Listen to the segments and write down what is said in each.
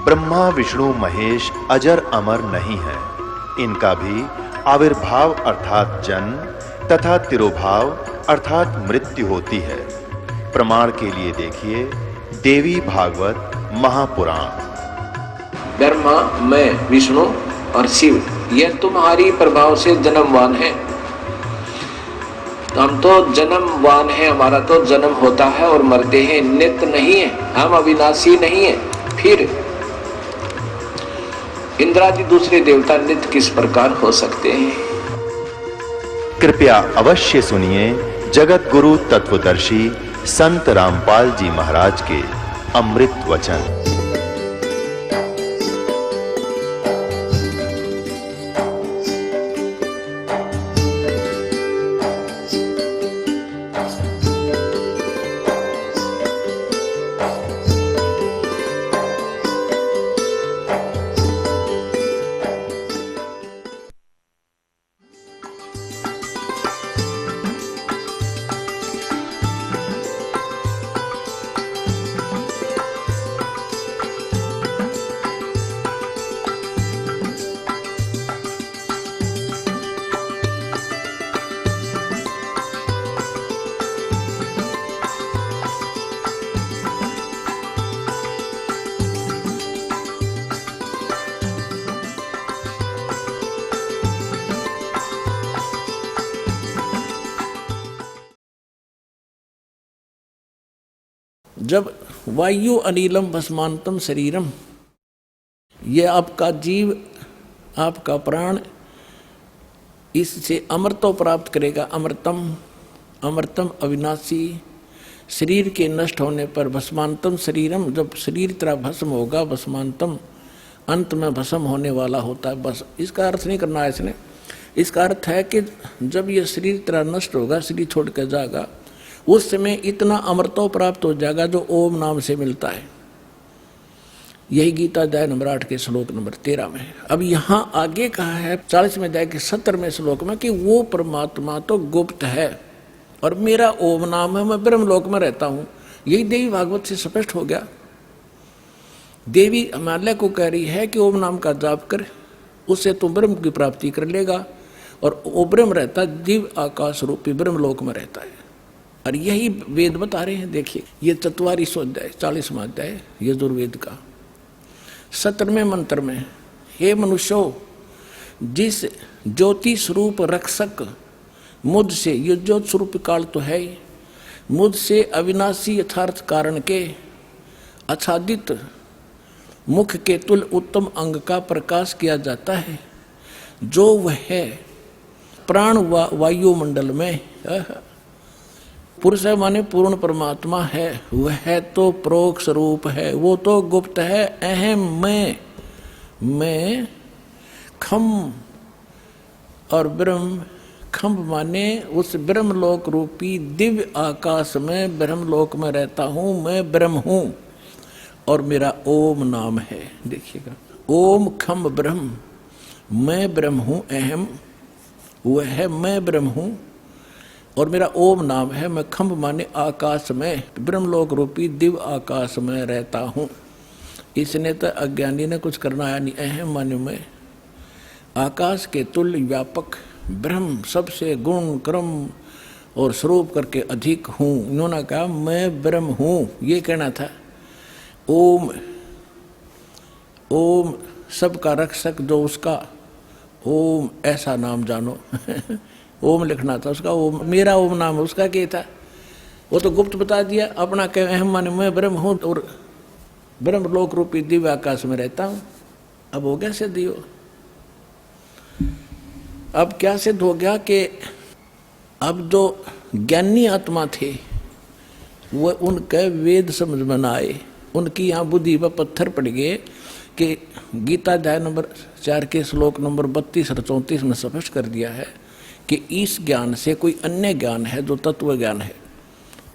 ब्रह्मा विष्णु महेश अजर अमर नहीं है। इनका भी आविर्भाव अर्थात जन्म तथा तिरोभाव अर्थात मृत्यु होती है। प्रमाण के लिए देखिए देवी भागवत महापुराण। ब्रह्मा, मैं, विष्णु और शिव ये तुम्हारी प्रभाव से जन्मवान है। हम तो जन्मवान है, हमारा तो जन्म होता है और मरते हैं, नित्य नहीं है, हम अविनाशी नहीं है। फिर इंद्रादि दूसरे देवता नित्य किस प्रकार हो सकते हैं? कृपया अवश्य सुनिए जगत गुरु तत्वदर्शी संत रामपाल जी महाराज के अमृत वचन। जब वायु अनिलम भस्मांतम शरीरम, ये आपका जीव, आपका प्राण इससे अमृतो प्राप्त करेगा। अमृतम, अमृतम अविनाशी। शरीर के नष्ट होने पर भस्मांतम शरीरम, जब शरीर तरह भस्म होगा, भस्मांतम अंत में भस्म होने वाला होता है। बस इसका अर्थ नहीं करना है इसने। इसका अर्थ है कि जब ये शरीर तरह नष्ट होगा, शरीर छोड़ कर जाएगा, उस समय इतना अमृतो प्राप्त हो जाएगा जो ओम नाम से मिलता है। यही गीता अध्याय नंबर 8 के श्लोक नंबर 13 में। अब यहाँ आगे कहा है 40वें अध्याय के 70वें श्लोक में कि वो परमात्मा तो गुप्त है और मेरा ओम नाम है, मैं ब्रह्मलोक में रहता हूँ। यही देवी भागवत से स्पष्ट हो गया। देवी हिमालय को कह रही है कि ओम नाम का जाप कर, उससे तुम ब्रह्म की प्राप्ति कर लेगा। और वो ब्रह्म रहता है, दिव्य आकाश रूपी ब्रह्मलोक में रहता है। और यही वेद बता रहे हैं। देखिए ये 44वां अध्याय 40वां अध्याय यजुर्वेद का 17वें मंत्र में, हे मनुष्यो, जिस ज्योति स्वरूप रक्षक मुझसे, ये ज्योत स्वरूप काल तो है, मुझसे अविनाशी यथार्थ कारण के आच्छादित मुख के तुल्य उत्तम अंग का प्रकाश किया जाता है, जो वह है प्राण वायुमंडल में पुरुष है, माने पूर्ण परमात्मा है, वह है तो परोक्ष स्वरूप है, वो तो गुप्त है। अहम मैं खम और ब्रह्म, खम माने उस ब्रह्मलोक रूपी दिव्य आकाश में ब्रह्मलोक में रहता हूँ, मैं ब्रह्म हूँ और मेरा ओम नाम है। देखिएगा, ओम खम ब्रह्म, मैं ब्रह्म हूँ, अहम वह है, मैं ब्रह्म हूँ और मेरा ओम नाम है। मैं खम्भ माने आकाश में, ब्रह्मलोक रूपी दिव्य आकाश में रहता हूँ। इसने तो अज्ञानी ने कुछ करना आया नहीं। अहम माने मैं आकाश के तुल्य व्यापक ब्रह्म, सबसे गुण क्रम और स्वरूप करके अधिक हूँ। इन्होंने कहा मैं ब्रह्म हूँ, ये कहना था। ओम, ओम सबका रक्षक जो उसका ओम, ऐसा नाम जानो। ओम लिखना था उसका, ओम मेरा ओम नाम उसका क्या था, वो तो गुप्त बता दिया। अपना कह अहम माने मैं ब्रह्म हूँ और ब्रह्मलोक रूपी दिव्य आकाश में रहता हूँ। अब हो गया सिद्ध हो। अब क्या सिद्ध हो गया कि अब जो ज्ञानी आत्मा थे वो उनके वेद समझ में ना आए, उनकी यहाँ बुद्धि पर पत्थर पड़ गए कि गीता अध्याय नंबर 4 के श्लोक नंबर 32 और 34 में स्पष्ट कर दिया है कि इस ज्ञान से कोई अन्य ज्ञान है जो तत्व ज्ञान है,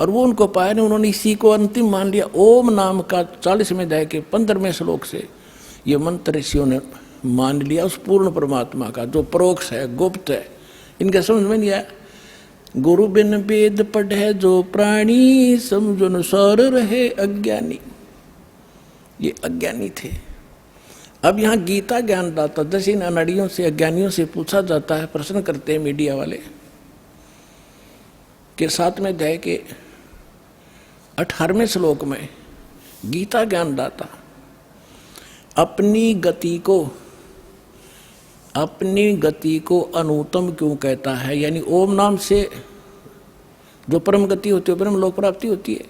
और वो उनको पाया नहीं। उन्होंने इसी को अंतिम मान लिया। ओम नाम का 40वें अध्याय के 15वें श्लोक से ये मंत्र ऋषियों ने मान लिया उस पूर्ण परमात्मा का जो परोक्ष है, गुप्त है। इनके समझ में नहीं आया। गुरु बिन वेद पढ़े जो प्राणी, समझो अनुसार रहे अज्ञानी। ये अज्ञानी थे। अब यहाँ गीता ज्ञानदाता, जैसे इन अनाड़ियों से अज्ञानियों से पूछा जाता है, प्रश्न करते हैं मीडिया वाले कि 7वें अध्याय के 18वें श्लोक में गीता ज्ञानदाता अपनी गति को अनुत्तम क्यों कहता है? यानी ओम नाम से जो परम गति होती है, ब्रह्म लोक प्राप्ति होती है,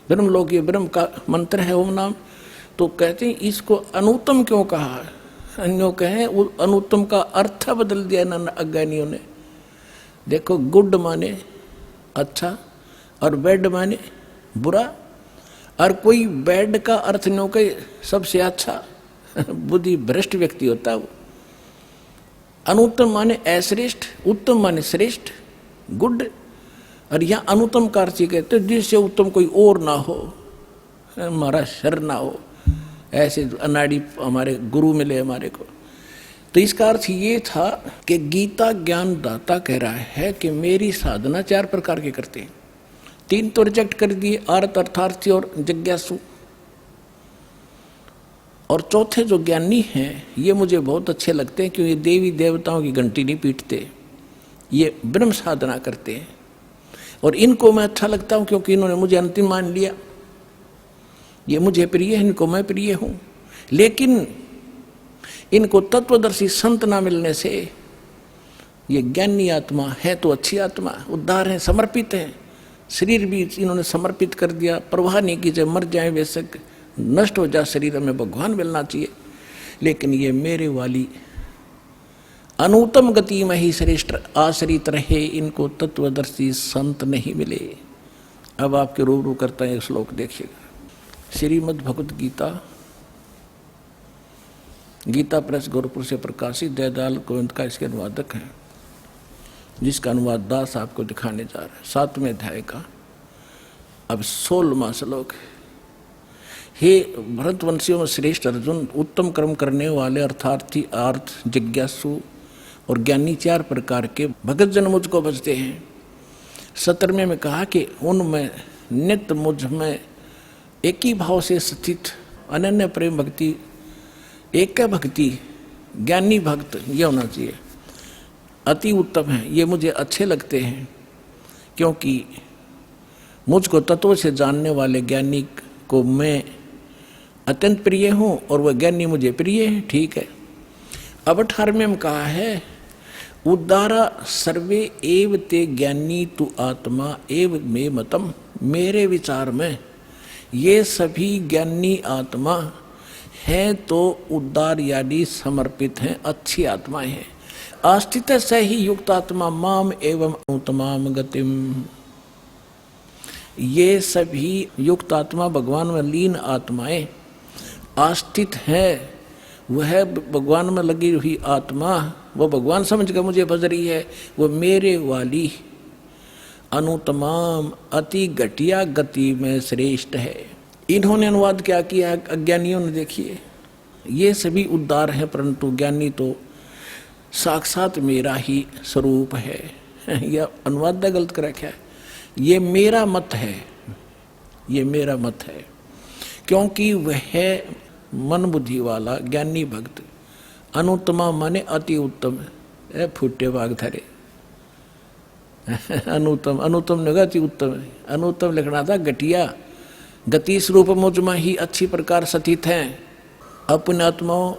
ब्रह्म लोक ये ब्रह्म का मंत्र है ओम नाम, तो कहते हैं इसको अनुत्तम क्यों कहा? अन्यों कहें अनुत्तम का अर्थ बदल दिया इन अज्ञानियों ने। देखो, गुड माने अच्छा और बैड माने बुरा, और कोई बैड का अर्थ नहीं कहे सबसे अच्छा बुद्धि भ्रष्ट व्यक्ति होता है वो। अनुत्तम माने अश्रेष्ठ, उत्तम माने श्रेष्ठ, गुड, और यहाँ अनुत्तम का अर्थ कहते जिससे उत्तम कोई और ना हो, हमारा शर ना हो, ऐसे अनाड़ी हमारे गुरु मिले हमारे को। तो इसका अर्थ ये था कि गीता ज्ञान दाता कह रहा है कि मेरी साधना 4 प्रकार के करते हैं। 3 तो रिजेक्ट कर दिए, अर्थ, अर्थार्थी और जिज्ञासु, और चौथे जो ज्ञानी हैं ये मुझे बहुत अच्छे लगते हैं क्योंकि ये देवी देवताओं की घंटी नहीं पीटते, ये ब्रह्म साधना करते हैं। और इनको मैं अच्छा लगता हूँ क्योंकि इन्होंने मुझे अंतिम मान लिया, ये मुझे प्रिय है, इनको मैं प्रिय हूँ। लेकिन इनको तत्वदर्शी संत ना मिलने से ये ज्ञानी आत्मा है तो अच्छी आत्मा, उद्धार है, समर्पित है, शरीर भी इन्होंने समर्पित कर दिया, परवाह नहीं की, जब मर जाए बेशक नष्ट हो जाए शरीर में, भगवान मिलना चाहिए। लेकिन ये मेरे वाली अनुत्तम गति में ही श्रेष्ठ आश्रित रहे, इनको तत्वदर्शी संत नहीं मिले। अब आपके रूबरू करता है श्लोक देखिएगा, श्रीमद् भगवत गीता, गीता प्रेस गोरखपुर से प्रकाशित, दयाल गोविंद का इसके अनुवादक है, जिसका अनुवाद दास आपको दिखाने जा रहा है। 7वें अध्याय का अब 16वां श्लोक। हे भरतवंशियों में श्रेष्ठ अर्जुन, उत्तम कर्म करने वाले अर्थार्थी, अर्थ, जिज्ञासु और ज्ञानी 4 प्रकार के भगत जन मुझको भजते हैं। 17वें में कहा कि उनमें नित्य मुझ में एक ही भाव से स्थित अनन्य प्रेम भक्ति, एक भक्ति, ज्ञानी भक्त ये होना चाहिए, अति उत्तम है, ये मुझे अच्छे लगते हैं क्योंकि मुझको तत्व से जानने वाले ज्ञानी को मैं अत्यंत प्रिय हूँ और वह ज्ञानी मुझे प्रिय है। ठीक है। अब 18वें में कहा है, उद्धारा सर्वे एव ते ज्ञानी तु आत्मा एव मे मतम, मेरे विचार में ये सभी ज्ञानी आत्मा है तो उद्धार यानी समर्पित हैं, अच्छी आत्माएं हैं। आस्थित से ही युक्त आत्मा माम एवं अनुत्तमाम गतिम, ये सभी युक्त आत्मा भगवान में लीन आत्माएं आस्थित है, वह भगवान में लगी हुई आत्मा, वो भगवान समझ कर मुझे भज रही है, वो मेरे वाली अनुत्तमाम अति घटिया गति में श्रेष्ठ है। इन्होंने अनुवाद क्या किया अज्ञानियों ने? देखिए, ये सभी उद्धार है परंतु ज्ञानी तो साक्षात मेरा ही स्वरूप है। यह अनुवाद गलत कर रखा है, ये मेरा मत है, ये मेरा मत है, क्योंकि वह मन बुद्धि वाला ज्ञानी भक्त अनुत्तमा माने अति उत्तम, फुटे बाग धरे अनुत्तम, अनुत्तम ने अति उत्तम है, अनुत्तम लिखना था घटिया, गति स्वरूप मुझ में ही अच्छी प्रकार स्थित हैं। अपने आत्माओं,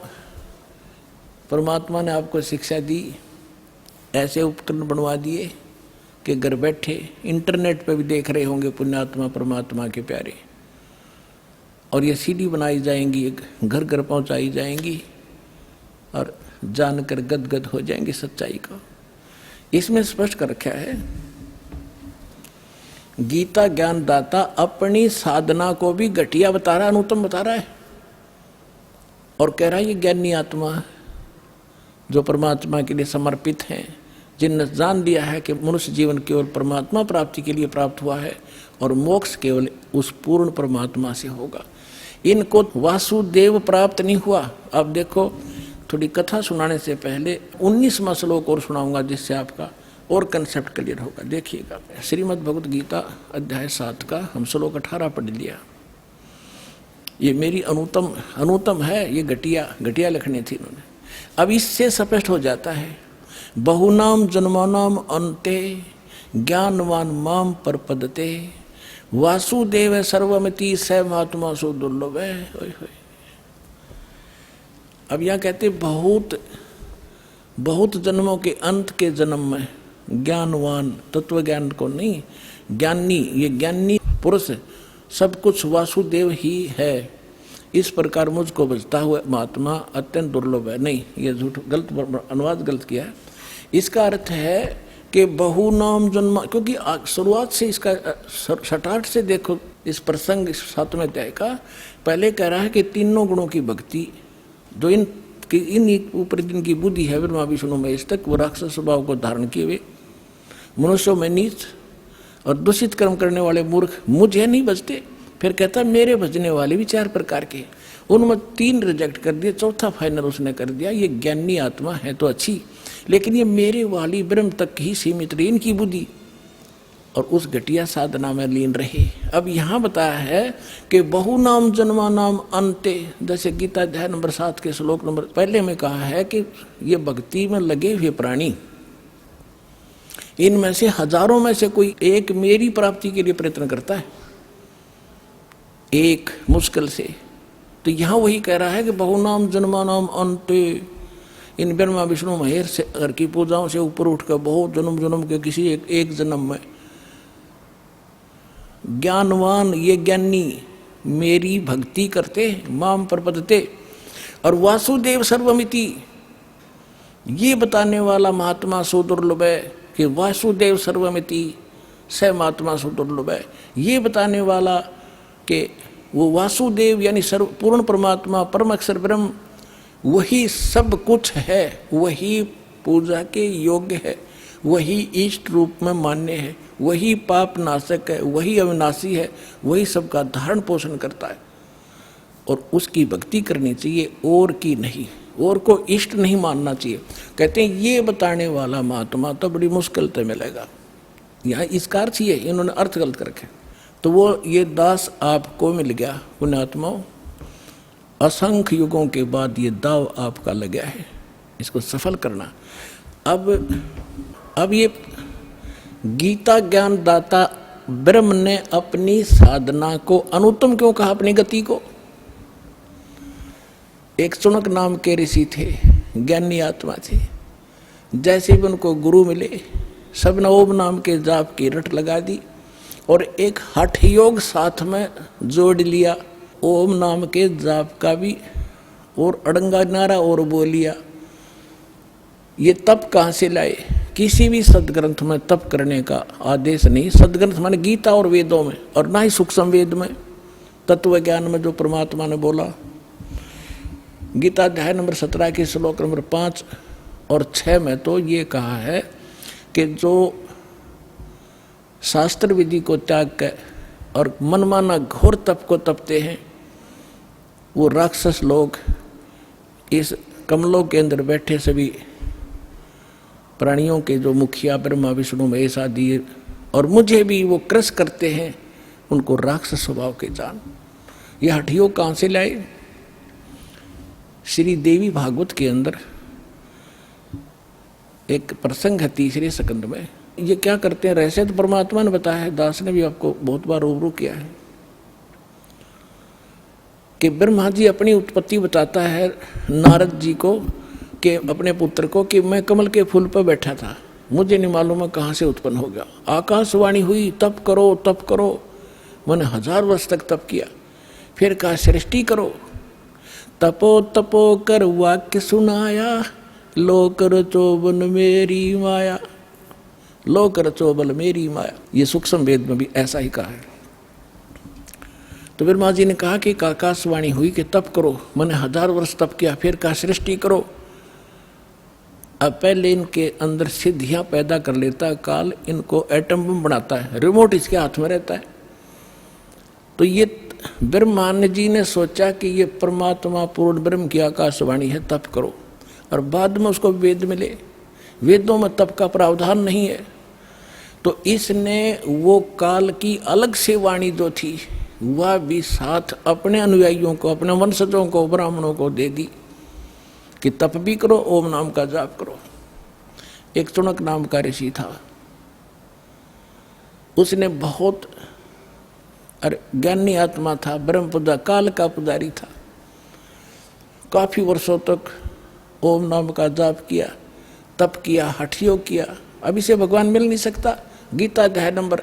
परमात्मा ने आपको शिक्षा दी, ऐसे उपकरण बनवा दिए कि घर बैठे इंटरनेट पे भी देख रहे होंगे पुण्यात्मा परमात्मा के प्यारे, और ये सीडी बनाई जाएंगी, घर घर पहुंचाई जाएंगी और जानकर गदगद हो जाएंगे सच्चाई का। इसमें स्पष्ट कर रखा है, गीता ज्ञान दाता अपनी साधना को भी घटिया बता रहा है, अनुत्तम बता रहा है, और कह रहा है ये ज्ञानी आत्मा जो परमात्मा के लिए समर्पित हैं, जिनने जान लिया है कि मनुष्य जीवन केवल परमात्मा प्राप्ति के लिए प्राप्त हुआ है और मोक्ष केवल उस पूर्ण परमात्मा से होगा, इनको वासुदेव प्राप्त नहीं हुआ। अब देखो, थोड़ी कथा सुनाने से पहले 19वां श्लोक और सुनाऊंगा जिससे आपका और कंसेप्ट क्लियर होगा। देखिएगा, श्रीमद् भगवत गीता अध्याय 7 का हम श्लोक 18 पढ़ लिया। ये मेरी अनुतम है, ये घटिया लिखनी थी इन्होंने। अब इससे स्पष्ट हो जाता है, बहुनाम जन्मानाम अन्ते ज्ञानवान माम परपदते वासुदेव सर्वमिति स महात्मा सो दुर्लभ है। अब यहाँ कहते बहुत जन्मों के अंत के जन्म में ज्ञानवान, तत्व ज्ञान को नहीं, ज्ञानी, ये ज्ञानी पुरुष सब कुछ वासुदेव ही है, इस प्रकार मुझको बचता हुआ महात्मा अत्यंत दुर्लभ है। नहीं, ये झूठ, गलत अनुवाद गलत किया है। इसका अर्थ है कि बहुनाम जन्म, क्योंकि शुरुआत से इसका सटाट से देखो इस प्रसंग 7वें अध्याय का, पहले कह रहा है कि तीनों गुणों की भक्ति जो इन ऊपर जिनकी बुद्धि है ब्रह्मा विष्णु महेश तक, वो राक्षस स्वभाव को धारण किए हुए मनुष्यों में नीच और दूषित कर्म करने वाले मूर्ख मुझे नहीं बचते। फिर कहता मेरे भजने वाले भी 4 प्रकार के, उनमें 3 रिजेक्ट कर दिए, चौथा फाइनल उसने कर दिया। ये ज्ञानी आत्मा है तो अच्छी, लेकिन ये मेरे वाली ब्रह्म तक ही सीमित रही इनकी बुद्धि और उस घटिया साधना में लीन रहे। अब यहाँ बताया है कि बहुनाम जन्मानाम अन्ते, जैसे गीता अध्याय नंबर 7 के श्लोक नंबर पहले में कहा है कि ये भक्ति में लगे हुए प्राणी, इनमें से हजारों में से कोई एक मेरी प्राप्ति के लिए प्रयत्न करता है, एक मुश्किल से। तो यहाँ वही कह रहा है कि बहुनाम जन्मानाम अन्ते, इन ब्रह्मा विष्णु महेश से घर की पूजाओं से ऊपर उठकर बहुत जन्म के किसी एक जन्म में ज्ञानवान, ये ज्ञानी मेरी भक्ति करते माम प्रपदते, और वासुदेव सर्वमिति, ये बताने वाला महात्मा सो दुर्लभ है कि वासुदेव सर्वमिति स महात्मा सो दुर्लभ है। ये बताने वाला कि वो वासुदेव यानी सर्व पूर्ण परमात्मा परम अक्षर ब्रह्म वही सब कुछ है, वही पूजा के योग्य है, वही इष्ट रूप में मान्य है, वही पाप नाशक है, वही अविनाशी है, वही सबका धारण पोषण करता है और उसकी भक्ति करनी चाहिए और की नहीं, और को इष्ट नहीं मानना चाहिए। कहते हैं ये बताने वाला महात्मा तो बड़ी मुश्किल से मिलेगा। यहाँ इसका अर्थ ही है, इन्होंने अर्थ गलत कर रखे। तो वो ये दास आपको मिल गया पुण्यात्माओं, असंख्य युगों के बाद ये दाव आपका लग गया है, इसको सफल करना। अब ये गीता ज्ञान दाता ब्रह्म ने अपनी साधना को अनुत्तम क्यों कहा, अपनी गति को? एक चुनक नाम के ऋषि थे, ज्ञानी आत्मा थे, जैसे भी उनको गुरु मिले सबने ओम नाम के जाप की रट लगा दी और एक हठ योग साथ में जोड़ लिया, ओम नाम के जाप का भी और अड़ंगा नारा और बोल लिया। ये तप कहाँ से लाए? किसी भी सदग्रंथ में तप करने का आदेश नहीं, सदग्रंथ माने गीता और वेदों में, और ना ही सूक्ष्म वेद में, तत्व ज्ञान में जो परमात्मा ने बोला। गीता अध्याय नंबर 17 के श्लोक नंबर 5 और 6 में तो ये कहा है कि जो शास्त्र विधि को त्याग कर और मनमाना घोर तप को तपते हैं वो राक्षस लोग इस कमलों के अंदर बैठे सभी प्राणियों के जो मुखिया ब्रह्मा विष्णु महेश आदि और मुझे भी वो क्रस करते हैं, उनको राक्षस स्वभाव के जान। ये हठयोग कहाँ से लाए? श्री देवी भागवत के अंदर एक प्रसंग है 3रे स्कंद में। ये क्या करते हैं? रहस्य तो परमात्मा ने बताया है, दास ने भी आपको बहुत बार रूबरू किया है कि ब्रह्मा जी अपनी उत्पत्ति बताता है नारद जी को कि अपने पुत्र को कि मैं कमल के फूल पर बैठा था, मुझे नहीं मालूम है कहाँ से उत्पन्न हो गया। आकाशवाणी हुई तप करो तप करो, मैंने 1000 वर्ष तक तप किया। फिर कहा सृष्टि करो, तपो तपो कर वाक्य सुनाया, लोक रचो बन मेरी माया, लोक रचो बल मेरी माया। ये सूक्ष्म वेद में भी ऐसा ही कहा है। तो ब्रह्मा जी ने कहा कि आकाशवाणी हुई कि तप करो, मैंने 1000 वर्ष तप किया। फिर कहा सृष्टि करो। अब पहले इनके अंदर सिद्धियां पैदा कर लेता है काल, इनको एटम बम बनाता है, रिमोट इसके हाथ में रहता है। तो ये ब्रह्मा जी ने सोचा कि ये परमात्मा पूर्ण ब्रह्म की आकाशवाणी है, तप करो। और बाद में उसको वेद मिले, वेदों में तप का प्रावधान नहीं है, तो इसने वो काल की अलग से वाणी जो थी वह भी साथ अपने अनुयायियों को, अपने वंशजों को, ब्राह्मणों को दे दी कि तप भी करो, ओम नाम का जाप करो। एक चुनक नाम का ऋषि था, उसने बहुत ज्ञानी आत्मा था, ब्रह्म पूजा काल का पुजारी था। काफी वर्षों तक ओम नाम का जाप किया, तप किया, हठ योग किया। अब इसे भगवान मिल नहीं सकता। गीता अध्याय नंबर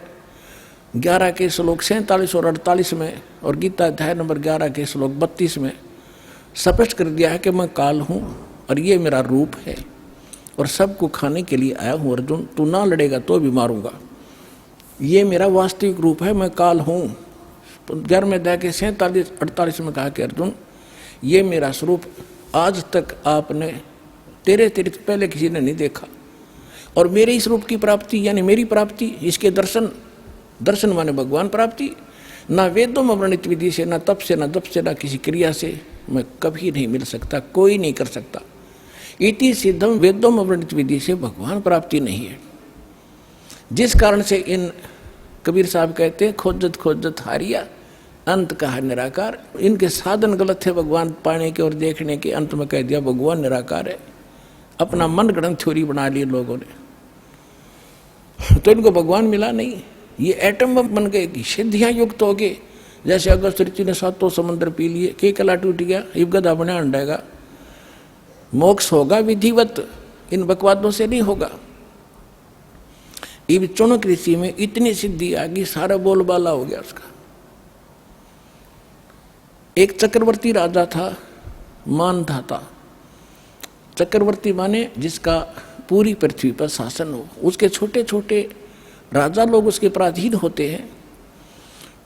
11 के श्लोक 47 और 48 में और गीता अध्याय नंबर 11 के श्लोक 32 में स्पष्ट कर दिया है कि मैं काल हूँ और ये मेरा रूप है और सबको खाने के लिए आया हूँ। अर्जुन, तू ना लड़ेगा तो भी मारूंगा। ये मेरा वास्तविक रूप है, मैं काल हूँ। 11वें अध्याय के 47-48 में कहा कि अर्जुन, ये मेरा स्वरूप आज तक आपने तेरे पहले किसी ने नहीं देखा और मेरे इस रूप की प्राप्ति यानी मेरी प्राप्ति, इसके दर्शन माने भगवान प्राप्ति, ना वेदों में वर्णित विधि से, ना तप से, ना जप से, ना किसी क्रिया से मैं कभी नहीं मिल सकता, कोई नहीं कर सकता। इति सिद्धम, वेदों में वर्णित विधि से भगवान प्राप्ति नहीं है। जिस कारण से इन कबीर साहब कहते हैं खोजत खोजत हारिया, अंत कहा निराकार। इनके साधन गलत थे भगवान पाने के और देखने के, अंत में कह दिया भगवान निराकार है। अपना मन गढ़ंत थ्योरी बना ली लोगों ने, तो इनको भगवान मिला नहीं। ये एटम बम बन गए, सिद्धियां युक्त हो गए। जैसे अगस्त ऋषि ने 7 समंदर पी लिए, के कला टूट गया, इब गदा बने अंडेगा। मोक्ष होगा विधिवत, इन बकवादों से नहीं होगा। इब चुनक ऋषि में इतनी सिद्धि आ गई, सारा बोलबाला हो गया उसका। एक चक्रवर्ती राजा था, मानधाता। चक्रवर्ती माने जिसका पूरी पृथ्वी पर शासन हो। उसके छोटे छोटे राजा लोग उसके पराधीन होते हैं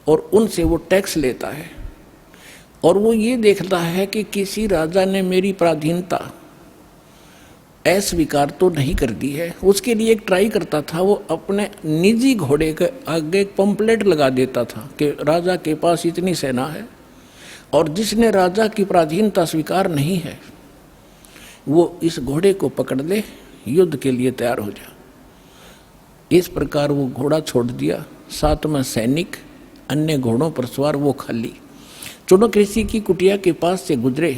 और उनसे वो टैक्स लेता है और वो ये देखता है कि किसी राजा ने मेरी पराधीनता अस्वीकार तो नहीं कर दी है। उसके लिए एक ट्राई करता था, वो अपने निजी घोड़े के आगे एक पंपलेट लगा देता था कि राजा के पास इतनी सेना है और जिसने राजा की पराधीनता स्वीकार नहीं है वो इस घोड़े को पकड़ ले, युद्ध के लिए तैयार हो जा। इस प्रकार वो घोड़ा छोड़ दिया, साथ में सैनिक, अन्य घोड़ों पर सवार, वो खाली। चुनक ऋषि की कुटिया के पास से गुजरे।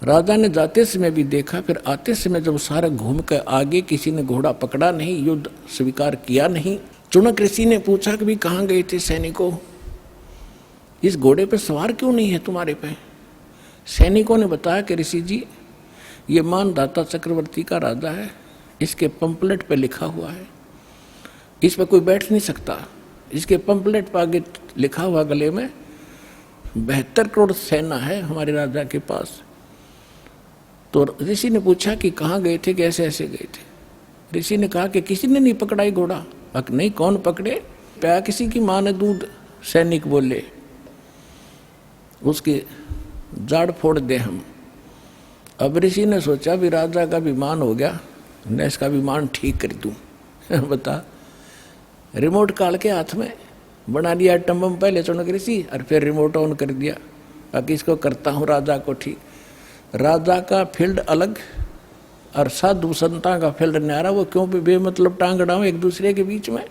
राजा ने जाते समय भी देखा, फिर आते समय जब सारा घूम कर आगे किसी ने घोड़ा पकड़ा नहीं, युद्ध स्वीकार किया नहीं। चुनक ऋषि ने पूछा कि भी कहाँ गए थे सैनिकों, इस घोड़े पे सवार क्यों नहीं है तुम्हारे पे? सैनिकों ने बताया कि ऋषि जी, ये मानधाता चक्रवर्ती का राजा है, इसके पंपलेट पे लिखा हुआ है, इस पे कोई बैठ नहीं सकता। इसके पंपलेट पर आगे लिखा हुआ गले में 72 करोड़ सेना है हमारे राजा के पास। तो ऋषि ने पूछा कि कहाँ गए थे, कैसे ऐसे गए थे? ऋषि ने कहा कि किसी ने नहीं पकड़ा घोड़ा। नहीं, कौन पकड़े? प्या किसी की माँ ने दूध। सैनिक बोले उसकी जाड़ फोड़ दे हम। अब ऋषि ने सोचा भी राजा का विमान हो गया, मैं इसका विमान ठीक कर दूं। बता, रिमोट काल के हाथ में बना लिया एटम बम पहले चुनक ऋषि और फिर रिमोट ऑन कर दिया। अब इसको करता हूँ राजा को ठीक। राजा का फील्ड अलग और साधु संता का फील्ड न्यारा, वो क्यों भी बेमतलब टांग अड़ाऊं एक दूसरे के बीच में।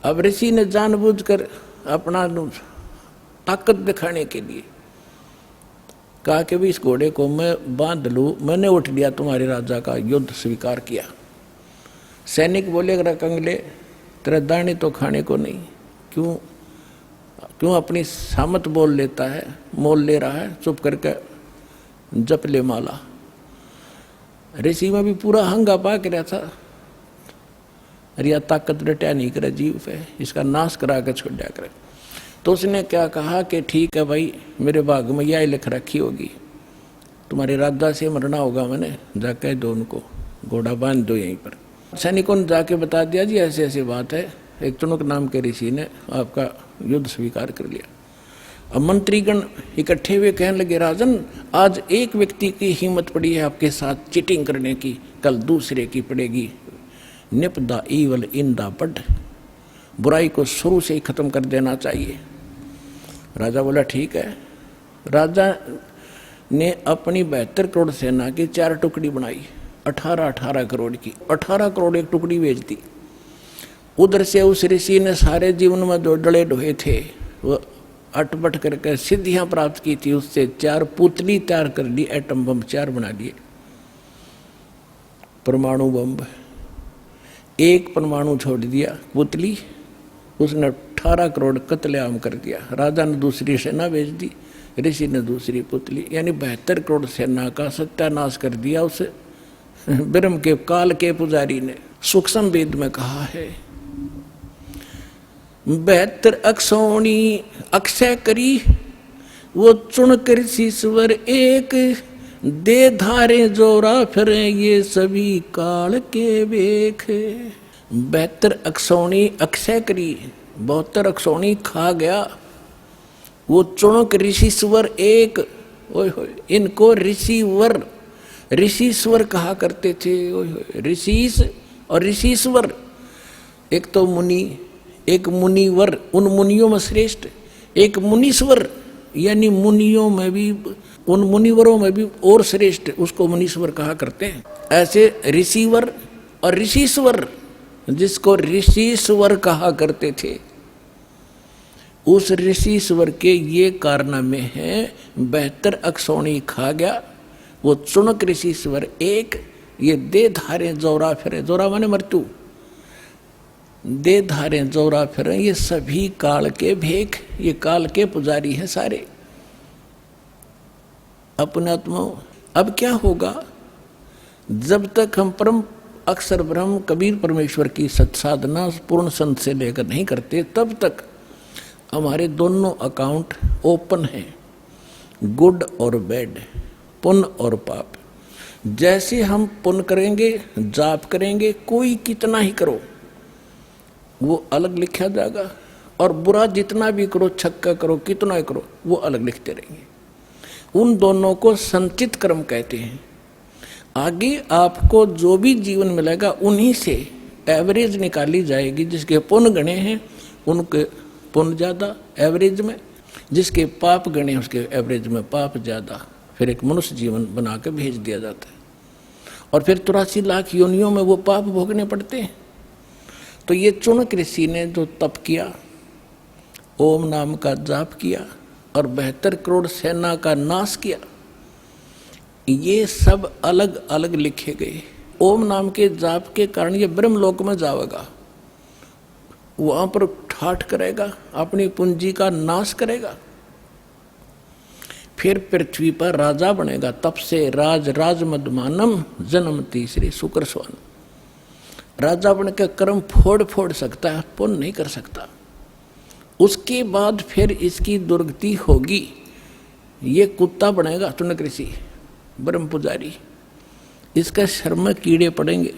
अब ऋषि ने जानबूझकर अपना ताकत दिखाने के लिए कहा कि भी इस घोड़े को मैं बांध लूं, मैंने उठ लिया तुम्हारे राजा का, युद्ध स्वीकार किया। सैनिक बोले अगर कंगले, तेरा दाने तो खाने को नहीं, क्यों अपनी सामत बोल लेता है, मोल ले रहा है, चुप करके जप ले माला। ऋषि में भी पूरा हंगा पा के रहता, अरे यह ताकत रटा नहीं करे जीव पे, इसका नाश करा के छोड़ दिया करे। तो उसने क्या कहा कि ठीक है भाई, मेरे भाग में यह लिख रखी होगी, तुम्हारे राजा से मरना होगा, मैंने जाके दो उनको, घोड़ा बांध दो यहीं पर। सैनिकों ने जाके बता दिया जी ऐसे ऐसी बात है, एक चुनक नाम के ऋषि ने आपका युद्ध स्वीकार कर लिया। अब मंत्रीगण इकट्ठे हुए कहने लगे, राजन आज एक व्यक्ति की हिम्मत पड़ी है आपके साथ चीटिंग करने की, कल दूसरे की पड़ेगी। Nip the evil in the bud, बुराई को शुरू से ही खत्म कर देना चाहिए। राजा बोला ठीक है। राजा ने अपनी 72 करोड़ सेना की 4 टुकड़ी बनाई, 18 करोड़ की, 18 करोड़ एक टुकड़ी भेज दी। उधर से उस ऋषि ने सारे जीवन में जो डले ढोए थे वो अटपट करके सिद्धियां प्राप्त की थी, उससे 4 पुतली तैयार कर ली, एटम बम 4 बना लिए, परमाणु बम। एक परमाणु छोड़ दिया पुतली, उसने 18 करोड़ कत्लेआम कर दिया। राजा ने दूसरी सेना भेज दी, ऋषि ने दूसरी पुतली, यानी 72 करोड़ सेना का सत्यानाश कर दिया उस ब्रह्म के काल के पुजारी ने। सूक्ष्म वेद में कहा है 72 अक्षौणी अक्षय करी, वो चुन कर शीश्वर एक, दे धारे जोरा फिरे ये सभी काल के बेख। 72 अक्षौणी अक्षय करी, 72 अक्षौणी खा गया, वो चुणक ऋषिश्वर एक। ओए होए, इनको ऋषिवर ऋषिश्वर कहा करते थे। ओए होए, ऋषिस और ऋषिश्वर, एक तो मुनि, एक मुनिवर, उन मुनियों में श्रेष्ठ, एक मुनीश्वर, यानी मुनियों में भी, उन मुनिवरों में भी और श्रेष्ठ, उसको मुनीश्वर कहा करते हैं। ऐसे ऋषिवर और ऋषिश्वर, जिसको ऋषिश्वर कहा करते थे, उस ऋषिश्वर के ये कारनामे हैं। 72 अक्षौणी खा गया, वो चुनक ऋषिश्वर एक, ये दे धारे जोरा फिरे, जोरा माने मृत्यु, दे धारे जोरा फिरे ये सभी काल के भेख, ये काल के पुजारी हैं सारे अपने आत्माओं। अब क्या होगा, जब तक हम परम अक्षर ब्रह्म कबीर परमेश्वर की सत्साधना पूर्ण संत से लेकर नहीं करते, तब तक हमारे दोनों अकाउंट ओपन हैं, गुड और बैड, पुण्य और पाप। जैसे हम पुण्य करेंगे, जाप करेंगे, कोई कितना ही करो वो अलग लिखा जाएगा, और बुरा जितना भी करो, छक्का करो, कितना ही करो, वो अलग लिखते रहेंगे। उन दोनों को संचित कर्म कहते हैं। आगे आपको जो भी जीवन मिलेगा उन्हीं से एवरेज निकाली जाएगी। जिसके पुण्य गणे हैं उनके पुण्य ज़्यादा एवरेज में, जिसके पाप गणे उसके एवरेज में पाप ज़्यादा। फिर एक मनुष्य जीवन बना के भेज दिया जाता है, और फिर 83 लाख योनियों में वो पाप भोगने पड़ते हैं। तो ये चुनक ऋषि ने जो तप किया, ओम नाम का जाप किया और 72 करोड़ सेना का नाश किया, ये सब अलग अलग लिखे गए। ओम नाम के जाप के कारण ये ब्रह्मलोक में जाएगा, वहां पर ठाठ करेगा, अपनी पूंजी का नाश करेगा, फिर पृथ्वी पर राजा बनेगा। तप से राज राज मदमानम जन्म तीसरे शुक्र स्वान। राजा बन के कर्म फोड़ फोड़ सकता है, पुण्य नहीं कर सकता। उसके बाद फिर इसकी दुर्गति होगी, ये कुत्ता बनेगा चुनक ऋषि ब्रह्म पुजारी, इसका शर्म में कीड़े पड़ेंगे,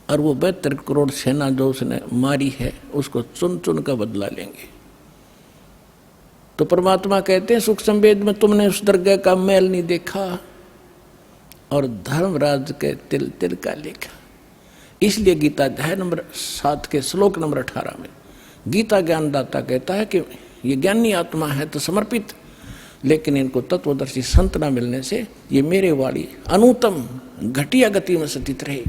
और वो 72 करोड़ सेना जो उसने मारी है उसको चुन चुन का बदला लेंगे। तो परमात्मा कहते हैं सूक्ष्म वेद में, तुमने उस दरगाह का मैल नहीं देखा और धर्मराज के तिल तिल का लेखा। इसलिए गीता अध्याय नंबर 7 के श्लोक नंबर 18 में गीता ज्ञानदाता कहता है कि ये ज्ञानी आत्मा है तो समर्पित, लेकिन इनको तत्वदर्शी संत न मिलने से ये मेरे वाली अनुत्तम घटिया गति में स्थित रहे,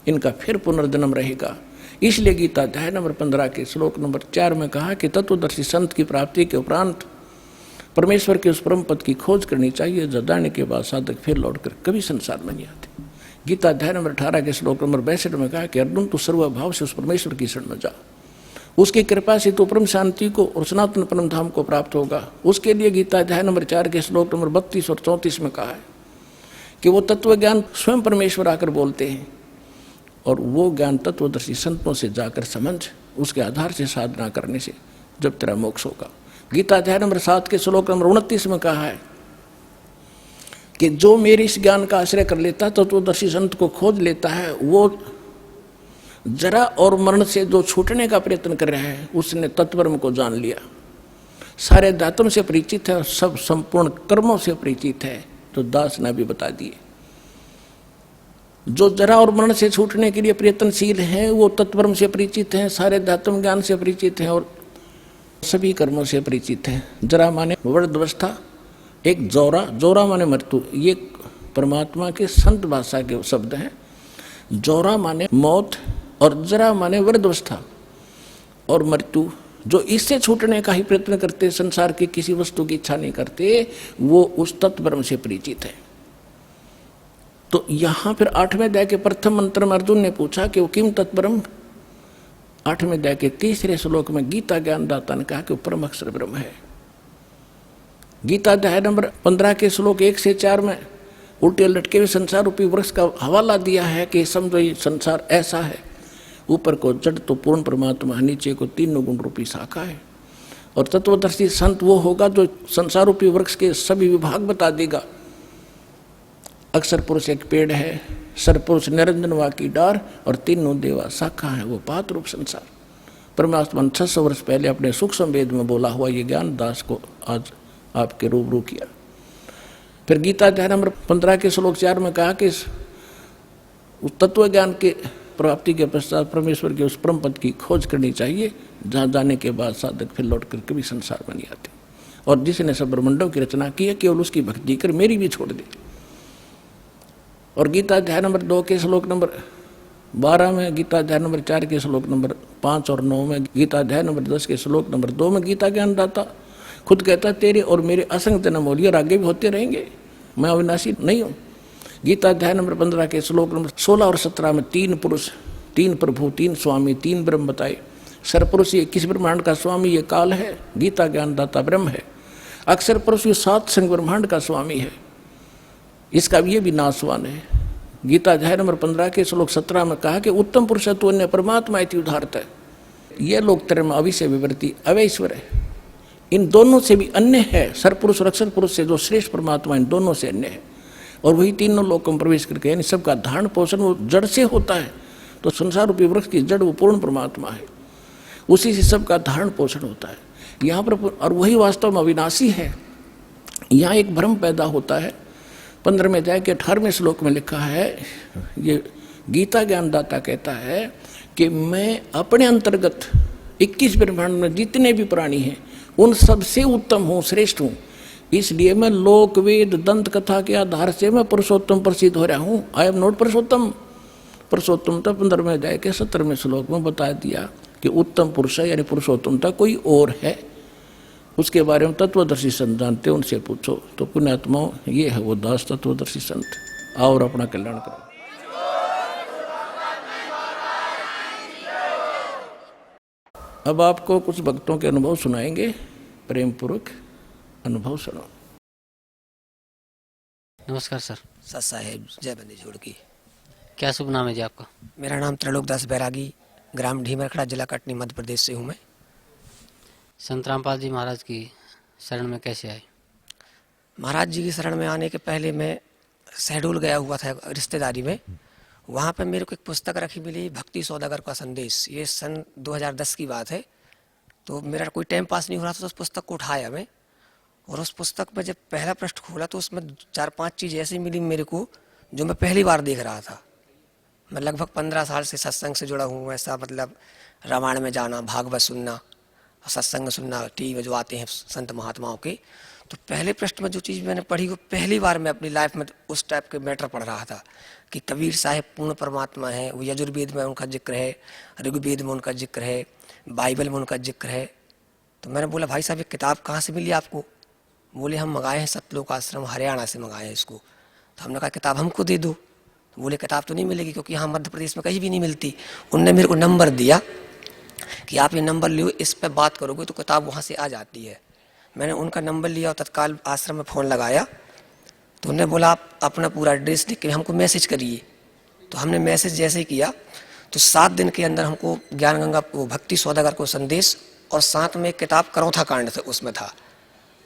इनका फिर पुनर्जन्म रहेगा। इसलिए गीता अध्याय नंबर 15 के श्लोक नंबर 4 में कहा कि तत्वदर्शी संत की प्राप्ति के उपरांत परमेश्वर के उस परम पद की खोज करनी चाहिए, जो जानने के बाद साधक फिर लौटकर कभी संसार में नहीं आते। गीता अध्याय नंबर 18 के श्लोक नंबर 62 में कहा कि अर्जुन तू सर्वभाव से उस परमेश्वर की शरण में जा, उसकी कृपा से तो परम शांति को और सनातन परम धाम को प्राप्त होगा। उसके लिए गीता अध्याय नंबर 4 के श्लोक नंबर 32 और 34 में कहा है कि वो तत्व ज्ञान स्वयं परमेश्वर आकर बोलते हैं, और वो ज्ञान तत्वदर्शी संतों से जाकर समझ, उसके आधार से साधना करने से जब तेरा मोक्ष होगा। गीता अध्याय नंबर 7 के श्लोक नंबर 29 में कहा है कि जो मेरे इस ज्ञान का आश्रय कर लेता, तत्वदर्शी संत को खोज लेता है, वो जरा और मरण से जो छूटने का प्रयत्न कर रहा है उसने तत्वब्रह्म को जान लिया, सारे दातों से परिचित है, सब संपूर्ण कर्मों से परिचित है, तो दास ने भी बता दिए। जो जरा और मरण से छूटने के लिए प्रयत्नशील हैं वो तत्वब्रह्म से परिचित हैं, सारे दातम ज्ञान से परिचित हैं और सभी कर्मों से परिचित हैं। जरा माने वृद्धावस्था, एक जोरा, जोरा माने मृत्यु, ये परमात्मा के संत भाषा के शब्द हैं। जोरा माने मौत और जरा माने वृद्धावस्था, और मृत्यु जो इससे छूटने का ही प्रयत्न करते, संसार की किसी वस्तु की इच्छा नहीं करते, वो उस तत्व ब्रह्म से परिचित है। तो यहां फिर 8वें अध्याय के प्रथम मंत्र में अर्जुन ने पूछा कि वो किम तत्ब्रह्म। 8वें अध्याय के 3रे श्लोक में गीता ज्ञानदाता ने कहा कि वो परम अक्षर ब्रह्म है। गीता अध्याय नंबर 15 के श्लोक 1 से 4 में उल्टे लटके हुए संसार रूपी वृक्ष का हवाला दिया है कि समझो ये संसार ऐसा है, ऊपर को जड़ तो पूर्ण परमात्मा, नीचे को 3 गुण रूपी शाखा है। और तत्वदर्शी संत वो होगा जो संसार रूपी वृक्ष के सभी विभाग बता देगा। अक्षर पुरुष एक पेड़ है, सरपुरुष निरंजन वा की डार और 3 देवा शाखा है, वो पात रूप संसार। परमात्मा 600 वर्ष पहले अपने सूक्ष्म वेद में बोला हुआ ये ज्ञान दास को आज आपके रूबरू किया। फिर गीता अध्याय नंबर 15 के श्लोक 4 में कहा कि उस तत्व ज्ञान के प्राप्ति के पश्चात परमेश्वर के उस परम पद की खोज करनी चाहिए, जहाँ जाने के बाद साधक फिर लौट कर कभी संसार में नहीं आते। और जिसने सब ब्रह्मांडों की रचना की है केवल उसकी भक्ति कर, मेरी भी छोड़ दे। और गीता अध्याय नंबर 2 के श्लोक नंबर 12 में, गीता अध्याय नंबर 4 के श्लोक नंबर 5 और 9 में, गीता अध्याय नंबर 10 के श्लोक नंबर 2 में गीता ज्ञानदाता खुद कहता तेरे और मेरे असंग जन्म हो लिए और आगे भी होते रहेंगे, मैं अविनाशी नहीं हूँ। गीता अध्याय नंबर 15 के श्लोक नंबर 16 और 17 में 3 पुरुष, 3 प्रभु, 3 स्वामी, 3 ब्रह्म बताए। सरपुरुष ये किस ब्रह्मांड का स्वामी, ये काल है, गीता ज्ञानदाता ब्रह्म है। अक्षर पुरुष ये 7 संग ब्रह्मांड का स्वामी है, इसका भी ये भी नाशवान है। गीता अध्याय नंबर 15 के श्लोक 17 में कहा कि उत्तम पुरुषत्व अन्य परमात्मा इति उदाहरत है। यह लोक त्रय में अविषय विवृत्ति अवैश्वर है, इन दोनों से भी अन्य है। सरपुरुष और अक्षर पुरुष से जो श्रेष्ठ परमात्मा इन दोनों से अन्य है। और वही तीनों लोकों में प्रवेश करके यानी सबका धारण पोषण वो जड़ से होता है। तो संसार रूपी वृक्ष की जड़ वो पूर्ण परमात्मा है, उसी से सबका धारण पोषण होता है यहाँ पर। और वही वास्तव में अविनाशी है। यहाँ एक भ्रम पैदा होता है। 15वें अध्याय के 18वें श्लोक में लिखा है, ये गीता ज्ञानदाता कहता है कि मैं अपने अंतर्गत 21 ब्रह्मांड में जितने भी प्राणी हैं उन सबसे उत्तम हूँ, श्रेष्ठ हूँ। इसलिए मैं लोक वेद दंत कथा के आधार से मैं पुरुषोत्तम प्रसिद्ध हो रहा हूँ। आई एम नॉट पुरुषोत्तम। पुरुषोत्तमता 15वें अध्याय के 17वें श्लोक में बता दिया कि उत्तम पुरुष है यानी पुरुषोत्तमता कोई और है। उसके बारे में तत्वदर्शी संत जानते, उनसे पूछो। तो पुण्यात्माओं, ये है वो दास तत्वदर्शी संत। आओ और अपना कल्याण करो। अब आपको कुछ भक्तों के अनुभव सुनाएंगे, प्रेम पूर्वक अनुभव सुनो। नमस्कार सर। सत साहेब, जय बंदी जोड़ की। क्या शुभ नाम है जी आपका? मेरा नाम त्रिलोकदास बैरागी, ग्राम ढीमरखड़ा, जिला कटनी, मध्य प्रदेश से हूँ मैं। संत रामपाल जी महाराज की शरण में कैसे आए? महाराज जी की शरण में आने के पहले मैं शहडोल गया हुआ था रिश्तेदारी में। वहाँ पर मेरे को एक पुस्तक रखी मिली, भक्ति सौदागर का संदेश। ये सन 2010 की बात है। तो मेरा कोई टाइम पास नहीं हो रहा था, तो उस पुस्तक को उठाया मैं। और उस पुस्तक में जब पहला पृष्ठ खोला तो उसमें 4-5 चीज़ ऐसी मिली मेरे को जो मैं पहली बार देख रहा था। मैं लगभग 15 साल से सत्संग से जुड़ा हूँ। ऐसा मतलब रामायण में जाना, भागवत सुनना, सत्संग सुनना, टीवी में जो आते हैं संत महात्माओं के। तो पहले पृष्ठ में जो चीज़ मैंने पढ़ी वो पहली बार मैं अपनी लाइफ में उस टाइप के मैटर पढ़ रहा था कि कबीर साहिब पूर्ण परमात्मा है। वो यजुर्वेद में उनका जिक्र है, ऋग्वेद में उनका जिक्र है, बाइबल में उनका जिक्र है। तो मैंने बोला, भाई साहब ये किताब कहाँ से मिली आपको? बोले, हम मंगाए हैं सतलोक आश्रम हरियाणा से मंगाए हैं इसको। तो हमने कहा किताब हमको दे दो। तो बोले किताब तो नहीं मिलेगी क्योंकि यहाँ मध्य प्रदेश में कहीं भी नहीं मिलती। उनने मेरे को नंबर दिया कि आप ये नंबर लियो, इस पर बात करोगे तो किताब वहाँ से आ जाती है। मैंने उनका नंबर लिया और तत्काल आश्रम में फ़ोन लगाया। तो उन्होंने बोला आप अपना पूरा एड्रेस लिख के हमको मैसेज करिए। तो हमने मैसेज जैसे ही किया तो 7 दिन के अंदर हमको ज्ञान गंगा वो भक्ति सौदागर को संदेश और साथ में एक किताब करौथा कांड से उसमें था,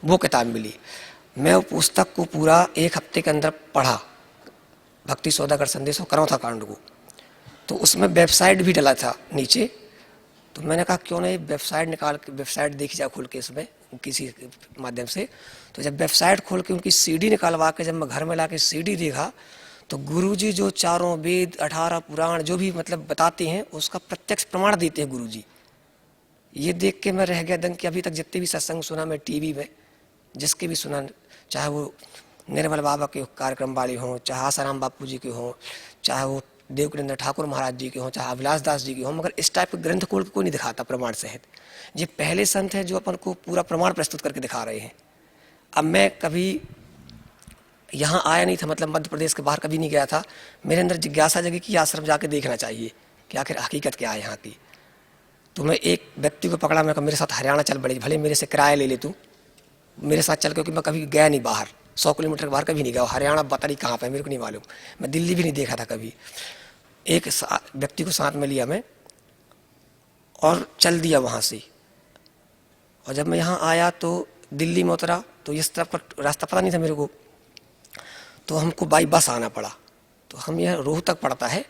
वो किताब मिली। मैं वो पुस्तक को पूरा 1 हफ्ते के अंदर पढ़ा, भक्ति सौदागर संदेश और करौथा कांड को। तो उसमें वेबसाइट भी डला था नीचे। तो मैंने कहा क्यों नहीं वेबसाइट निकाल के वेबसाइट देखी जा खोल के इसमें किसी माध्यम से। तो जब वेबसाइट खोल के उनकी सीडी निकालवा के जब मैं घर में ला के सीडी देखा तो गुरुजी जो 4 वेद 18 पुराण जो भी मतलब बताते हैं उसका प्रत्यक्ष प्रमाण देते हैं गुरुजी। ये देख के मैं रह गया दंग कि अभी तक जितने भी सत्संग सुना मैं टीवी में, जिसके भी सुना, चाहे वो निर्मल बाबा के कार्यक्रम वाले हों, चाहे आसाराम बापू जी के हों, चाहे वो देवकिरेंद्र ठाकुर महाराज जी के हों, चाहे अभिलाष दास जी के हों, मगर इस टाइप के ग्रंथ खोल के कोई नहीं दिखाता प्रमाण सहित। ये पहले संत हैं जो अपन को पूरा प्रमाण प्रस्तुत करके दिखा रहे हैं। अब मैं कभी यहाँ आया नहीं था, मतलब मध्य प्रदेश के बाहर कभी नहीं गया था। मेरे अंदर जिज्ञासा जगी कि आश्रम जाके देखना चाहिए कि आखिर हकीकत क्या है यहाँ की। तो मैं एक व्यक्ति को पकड़ा, मैं कहा मेरे साथ हरियाणा चल पड़े, भले मेरे से किराया ले ले तू, मेरे साथ चल, क्योंकि मैं कभी गया नहीं बाहर, 100 किलोमीटर के बाहर कभी नहीं गया। हरियाणा पता नहीं कहाँ पे, मेरे को नहीं मालूम, मैं दिल्ली भी नहीं देखा था कभी। एक व्यक्ति को साथ में लिया मैं और चल दिया वहाँ से। और जब मैं यहाँ आया तो दिल्ली में उतरा तो इस तरफ का रास्ता पता नहीं था मेरे को, तो हमको बाई बस आना पड़ा। तो हम यहाँ रोहतक पड़ता है,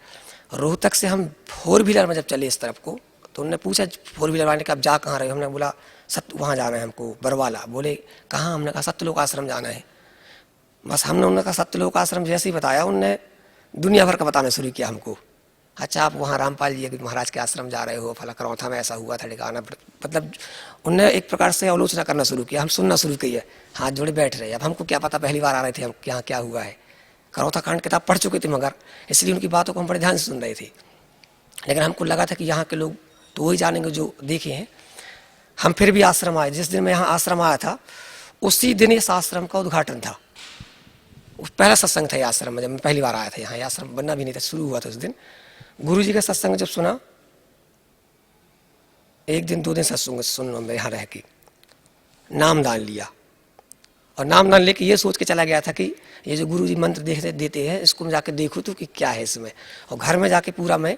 रोहतक से हम 4 व्हीलर में जब चले इस तरफ को, तो उन्होंने पूछा 4 व्हीलर वाले का आप जा कहाँ रहे हो। हमने बोला वहाँ जाना है हमको, बरवाला। बोले कहाँ? हमने कहा सत्यलोक आश्रम जाना है। बस हमने उन्होंने कहा सत्यलोक आश्रम जैसे ही बताया, उनने दुनिया भर का बताना शुरू किया हमको। अच्छा आप वहाँ रामपाल जी महाराज के आश्रम जा रहे हो, फला करौथा में ऐसा हुआ था ठिकाना, मतलब उनने एक प्रकार से आलोचना करना शुरू किया। हम सुनना शुरू किया, हाथ जोड़े बैठ रहे। अब हमको क्या पता, पहली बार आ रहे थे हम, यहाँ क्या हुआ है। करौथा कांड किताब पढ़ चुके थे, मगर इसलिए उनकी बातों को हम बड़े ध्यान से सुन रहे थे। लेकिन हमको लगा था कि यहाँ के लोग तो वही जानेंगे जो देखे हैं। हम फिर भी आश्रम आए। जिस दिन मैं यहाँ आश्रम आया था उसी दिन इस आश्रम का उद्घाटन था। पहला सत्संग था ये आश्रम में, जब मैं पहली बार आया था यहाँ। आश्रम बनना भी नहीं था, शुरू हुआ था उस दिन। गुरु जी का सत्संग जब सुना, 1 दिन 2 दिन सत्संग सुन मैं यहाँ रह के नामदान लिया। और नामदान लेके ये सोच के चला गया था कि ये जो गुरु जी मंत्र देते हैं इसको मैं जाके देखूँ तो कि क्या है इसमें। और घर में जाके पूरा मैं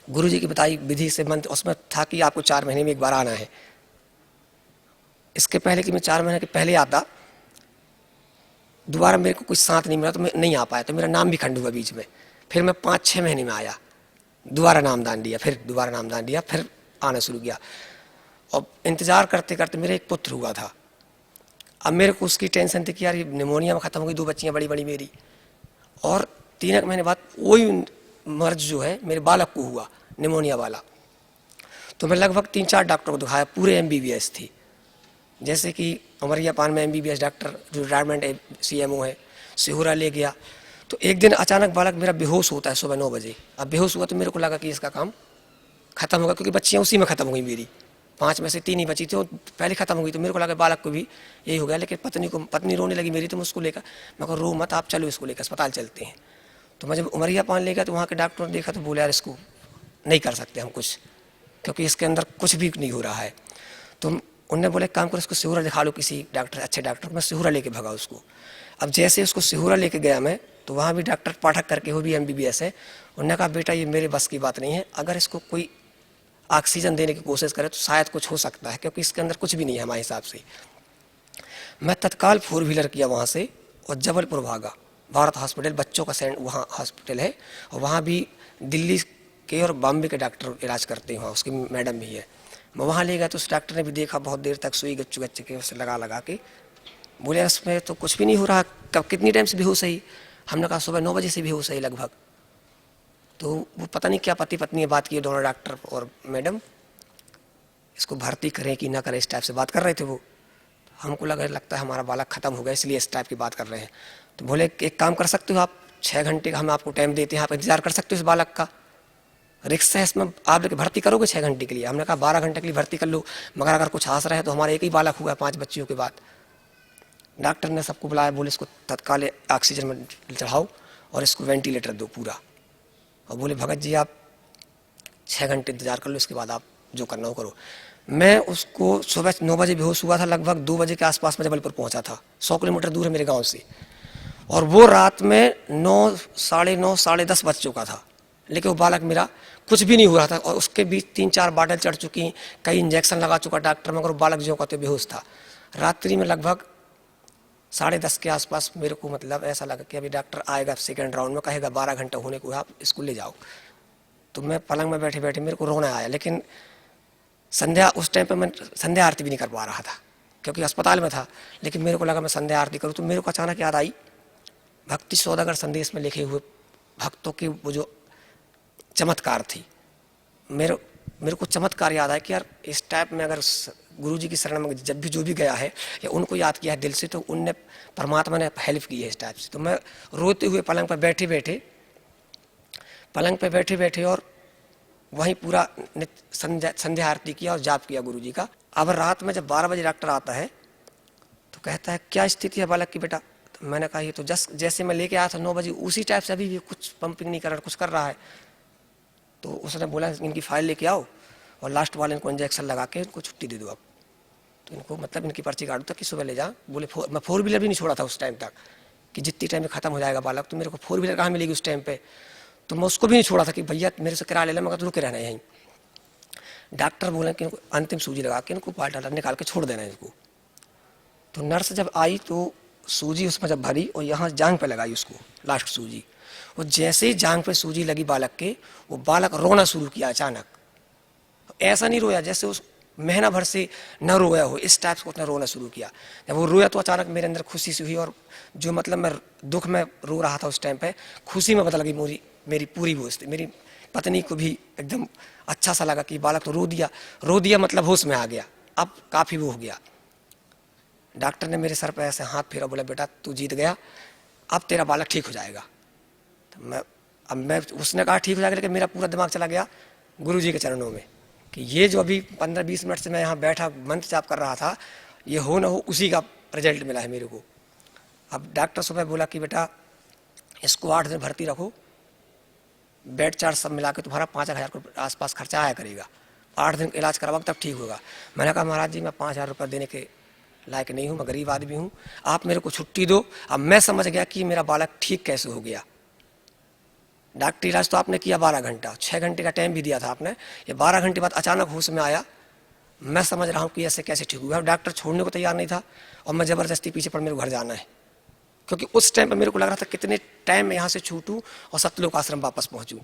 गुरु जी की बताई विधि से मंत्र, उसमें था कि आपको 4 महीने में एक बार आना है। इसके पहले कि मैं 4 महीने के पहले आता, दोबारा मेरे को कुछ साथ नहीं मिला तो मैं नहीं आ पाया, तो मेरा नाम भी खंड हुआ बीच में। फिर मैं 5-6 महीने में आया, दोबारा नामदान दिया, फिर दोबारा नामदान दिया, फिर आना शुरू किया। और इंतजार करते करते मेरा एक पुत्र हुआ था। अब मेरे को उसकी टेंशन थी कि यार ये निमोनिया में ख़त्म हो गई, 2 बच्चियाँ बड़ी बड़ी मेरी। और 3 महीने बाद वही मर्ज जो है मेरे बालक को हुआ, निमोनिया वाला। तो मैं लगभग 3-4 डॉक्टर को दिखाया, पूरे MBBS थी। जैसे कि उमरिया पान में MBBS डॉक्टर जो रिटायरमेंट CMO है, सिहोरा ले गया। तो एक दिन अचानक बालक मेरा बेहोश होता है सुबह 9 बजे। अब बेहोश हुआ तो मेरे को लगा कि इसका काम खत्म होगा, क्योंकि बच्चियाँ उसी में ख़त्म हो गई मेरी। 5 में से 3 ही बची थी, पहले ख़त्म हो गई। तो मेरे को लगा बालक को भी यही हो गया। लेकिन पत्नी रोने लगी मेरी, तो मैं उसको लेकर, मैं कहा रो मत, आप चलो इसको लेकर अस्पताल चलते हैं। तो मैं जब उमरिया पान ले गया तो वहाँ के डॉक्टर ने देखा तो बोले यार इसको नहीं कर सकते हम कुछ, क्योंकि इसके अंदर कुछ भी नहीं हो रहा है। तो उन्होंने बोले काम करो, इसको सिहोरा दिखा लो किसी डॉक्टर, अच्छे डॉक्टर को। मैं सिहोरा लेके भगा उसको। अब जैसे उसको सिहोरा लेके गया मैं, तो वहाँ भी डॉक्टर पाठक करके, वो भी MBBS है। उन्होंने कहा बेटा ये मेरे बस की बात नहीं है, अगर इसको कोई ऑक्सीजन देने की कोशिश करे तो शायद कुछ हो सकता है, क्योंकि इसके अंदर कुछ भी नहीं है हमारे हिसाब से। मैं तत्काल 4 व्हीलर किया वहाँ से और जबलपुर भागा। भारत हॉस्पिटल बच्चों का वहाँ हॉस्पिटल है, और वहाँ भी दिल्ली के और बॉम्बे के डॉक्टर इलाज करते हैं, वहाँ उसकी मैडम भी है। मैं वहाँ ले गया तो उस डॉक्टर ने भी देखा बहुत देर तक, सुई गच्चू गच्चे के उसे लगा के बोले इसमें तो कुछ भी नहीं हो रहा। कब कितनी टाइम से बेहोश है? हमने कहा सुबह 9 बजे से बेहोश है लगभग। तो वो पता नहीं क्या पति पत्नी बात की, दोनों डॉक्टर और मैडम, इसको भर्ती करें कि ना करें, इस टाइप से बात कर रहे थे वो। हमको लगता है हमारा बालक ख़त्म हो गया, इसलिए इस टाइप की बात कर रहे हैं। तो बोले एक काम कर सकते हो आप, 6 घंटे का हम आपको टाइम देते हैं, आप इंतजार कर सकते हो इस बालक का। रिक्स है इसमें, आप लेके भर्ती करोगे 6 घंटे के लिए? हमने कहा 12 घंटे के लिए भर्ती कर लो, मगर अगर कुछ आसरा है तो हमारा एक ही बालक हुआ है 5 बच्चियों के बाद। डॉक्टर ने सबको बुलाया, बोले इसको तत्काल ऑक्सीजन में चढ़ाओ और इसको वेंटिलेटर दो पूरा। और बोले भगत जी आप 6 घंटे इंतजार कर लो, इसके बाद आप जो करना हो करो। मैं उसको सुबह 9 बजे बेहोश हुआ था, लगभग 2 बजे के आसपास में जबलपुर पहुंचा था, 100 किलोमीटर दूर है मेरे गांव से। और वो रात में 9, साढ़े 9, साढ़े 10 बज चुका था, लेकिन वो बालक मेरा कुछ भी नहीं हो रहा था। और उसके बीच 3-4 बाटल चढ़ चुकी, कई इंजेक्शन लगा चुका डॉक्टर, मगर वो बालक जो कहते बेहोश था। रात्रि में लगभग 10:30 के आसपास मेरे को मतलब ऐसा लगा कि अभी डॉक्टर आएगा सेकेंड राउंड में, कहेगा 12 घंटे होने को, आप इसको ले जाओ। तो मैं पलंग में बैठे बैठे मेरे को रोना आया। लेकिन संध्या, उस टाइम पे मैं संध्या आरती भी नहीं कर पा रहा था क्योंकि अस्पताल में था। लेकिन मेरे को लगा मैं संध्या आरती करूँ, तो मेरे को अचानक याद आई भक्ति सौदागर संदेश में लिखे हुए भक्तों की वो जो चमत्कार थी। मेरे को चमत्कार याद आया कि यार इस टाइप में अगर गुरु जी की शरण में जब भी जो भी गया है या उनको याद किया है दिल से, तो उनने परमात्मा ने हेल्प की है इस टाइप से। तो मैं रोते हुए पलंग पर बैठे बैठे पलंग पे बैठे बैठे और वहीं पूरा संध्या आरती किया और जाप किया गुरुजी का। अब रात में जब 12 बजे डॉक्टर आता है तो कहता है क्या स्थिति है बालक की बेटा? तो मैंने कहा ये तो जैसे मैं लेके आया था 9 बजे उसी टाइप से अभी भी कुछ पंपिंग नहीं कर रहा, कुछ कर रहा है। तो उसने बोला इनकी फाइल लेके आओ और लास्ट वाले इनको इंजेक्शन लगा के इनको छुट्टी दे दो आप। तो इनको मतलब इनकी पर्ची काट दो कि सुबह ले जा। बोले मैं 4 व्हीलर भी नहीं छोड़ा था उस टाइम तक कि जितनी टाइम में खत्म हो जाएगा बालक, तो मेरे को 4 व्हीलर कहाँ मिलेगी उस टाइम पे। तो मैं उसको भी नहीं छोड़ा था कि भैया मेरे से किराया ले लेना, मगर रुके रहना यहीं। डॉक्टर बोले कि इनको अंतिम सूजी लगा के इनको पार्ट निकाल के छोड़ देना इसको। तो नर्स जब आई तो सूजी उसमें जब भरी और यहाँ जांघ पे लगाई उसको लास्ट सूजी, और जैसे ही जांघ पे सूजी लगी बालक के, वो बालक रोना शुरू किया अचानक। ऐसा नहीं रोया जैसे उस महीना भर से न रोया हो, इस टाइप से उसने रोना शुरू किया। जब वो रोया तो अचानक मेरे अंदर खुशी सी हुई, और जो मतलब मैं दुख में रो रहा था उस टाइम पे, खुशी में बदल गई मेरी पूरी वो स्थिति। मेरी पत्नी को भी एकदम अच्छा सा लगा कि बालक तो रो दिया मतलब होश में आ गया, अब काफ़ी वो हो गया। डॉक्टर ने मेरे सर पर ऐसे हाथ फेरा, बोला बेटा तू जीत गया, अब तेरा बालक ठीक हो जाएगा। तो मैं उसने कहा ठीक हो जाएगा, लेकिन मेरा पूरा दिमाग चला गया गुरुजी के चरणों में कि ये जो अभी 15-20 मिनट से मैं यहाँ बैठा मंत्र जाप कर रहा था, ये हो ना हो उसी का रिजल्ट मिला है मेरे को। अब डॉक्टर सुबह बोला कि बेटा इसको 8 दिन भर्ती रखो, बेड चार्ज सब मिला के तुम्हारा 5,000 के आसपास खर्चा आया करेगा, 8 दिन इलाज करवाओ तब ठीक होगा। मैंने कहा महाराज जी मैं 5,000 रुपये देने के लायक नहीं हूँ, मैं गरीब आदमी हूँ, आप मेरे को छुट्टी दो। अब मैं समझ गया कि मेरा बालक ठीक कैसे हो गया। डॉक्टरी इलाज तो आपने किया 12 घंटा, 6 घंटे का टाइम भी दिया था आपने, ये 12 घंटे बाद अचानक होश में आया। मैं समझ रहा हूँ कि ऐसे कैसे ठीक हुआ। डॉक्टर छोड़ने को तैयार नहीं था और मैं ज़बरदस्ती पीछे पड़ मेरे को घर जाना है, क्योंकि उस टाइम पर मेरे को लग रहा था कितने टाइम में यहाँ से छूटूँ और सतलोक आश्रम वापस पहुँचूँ।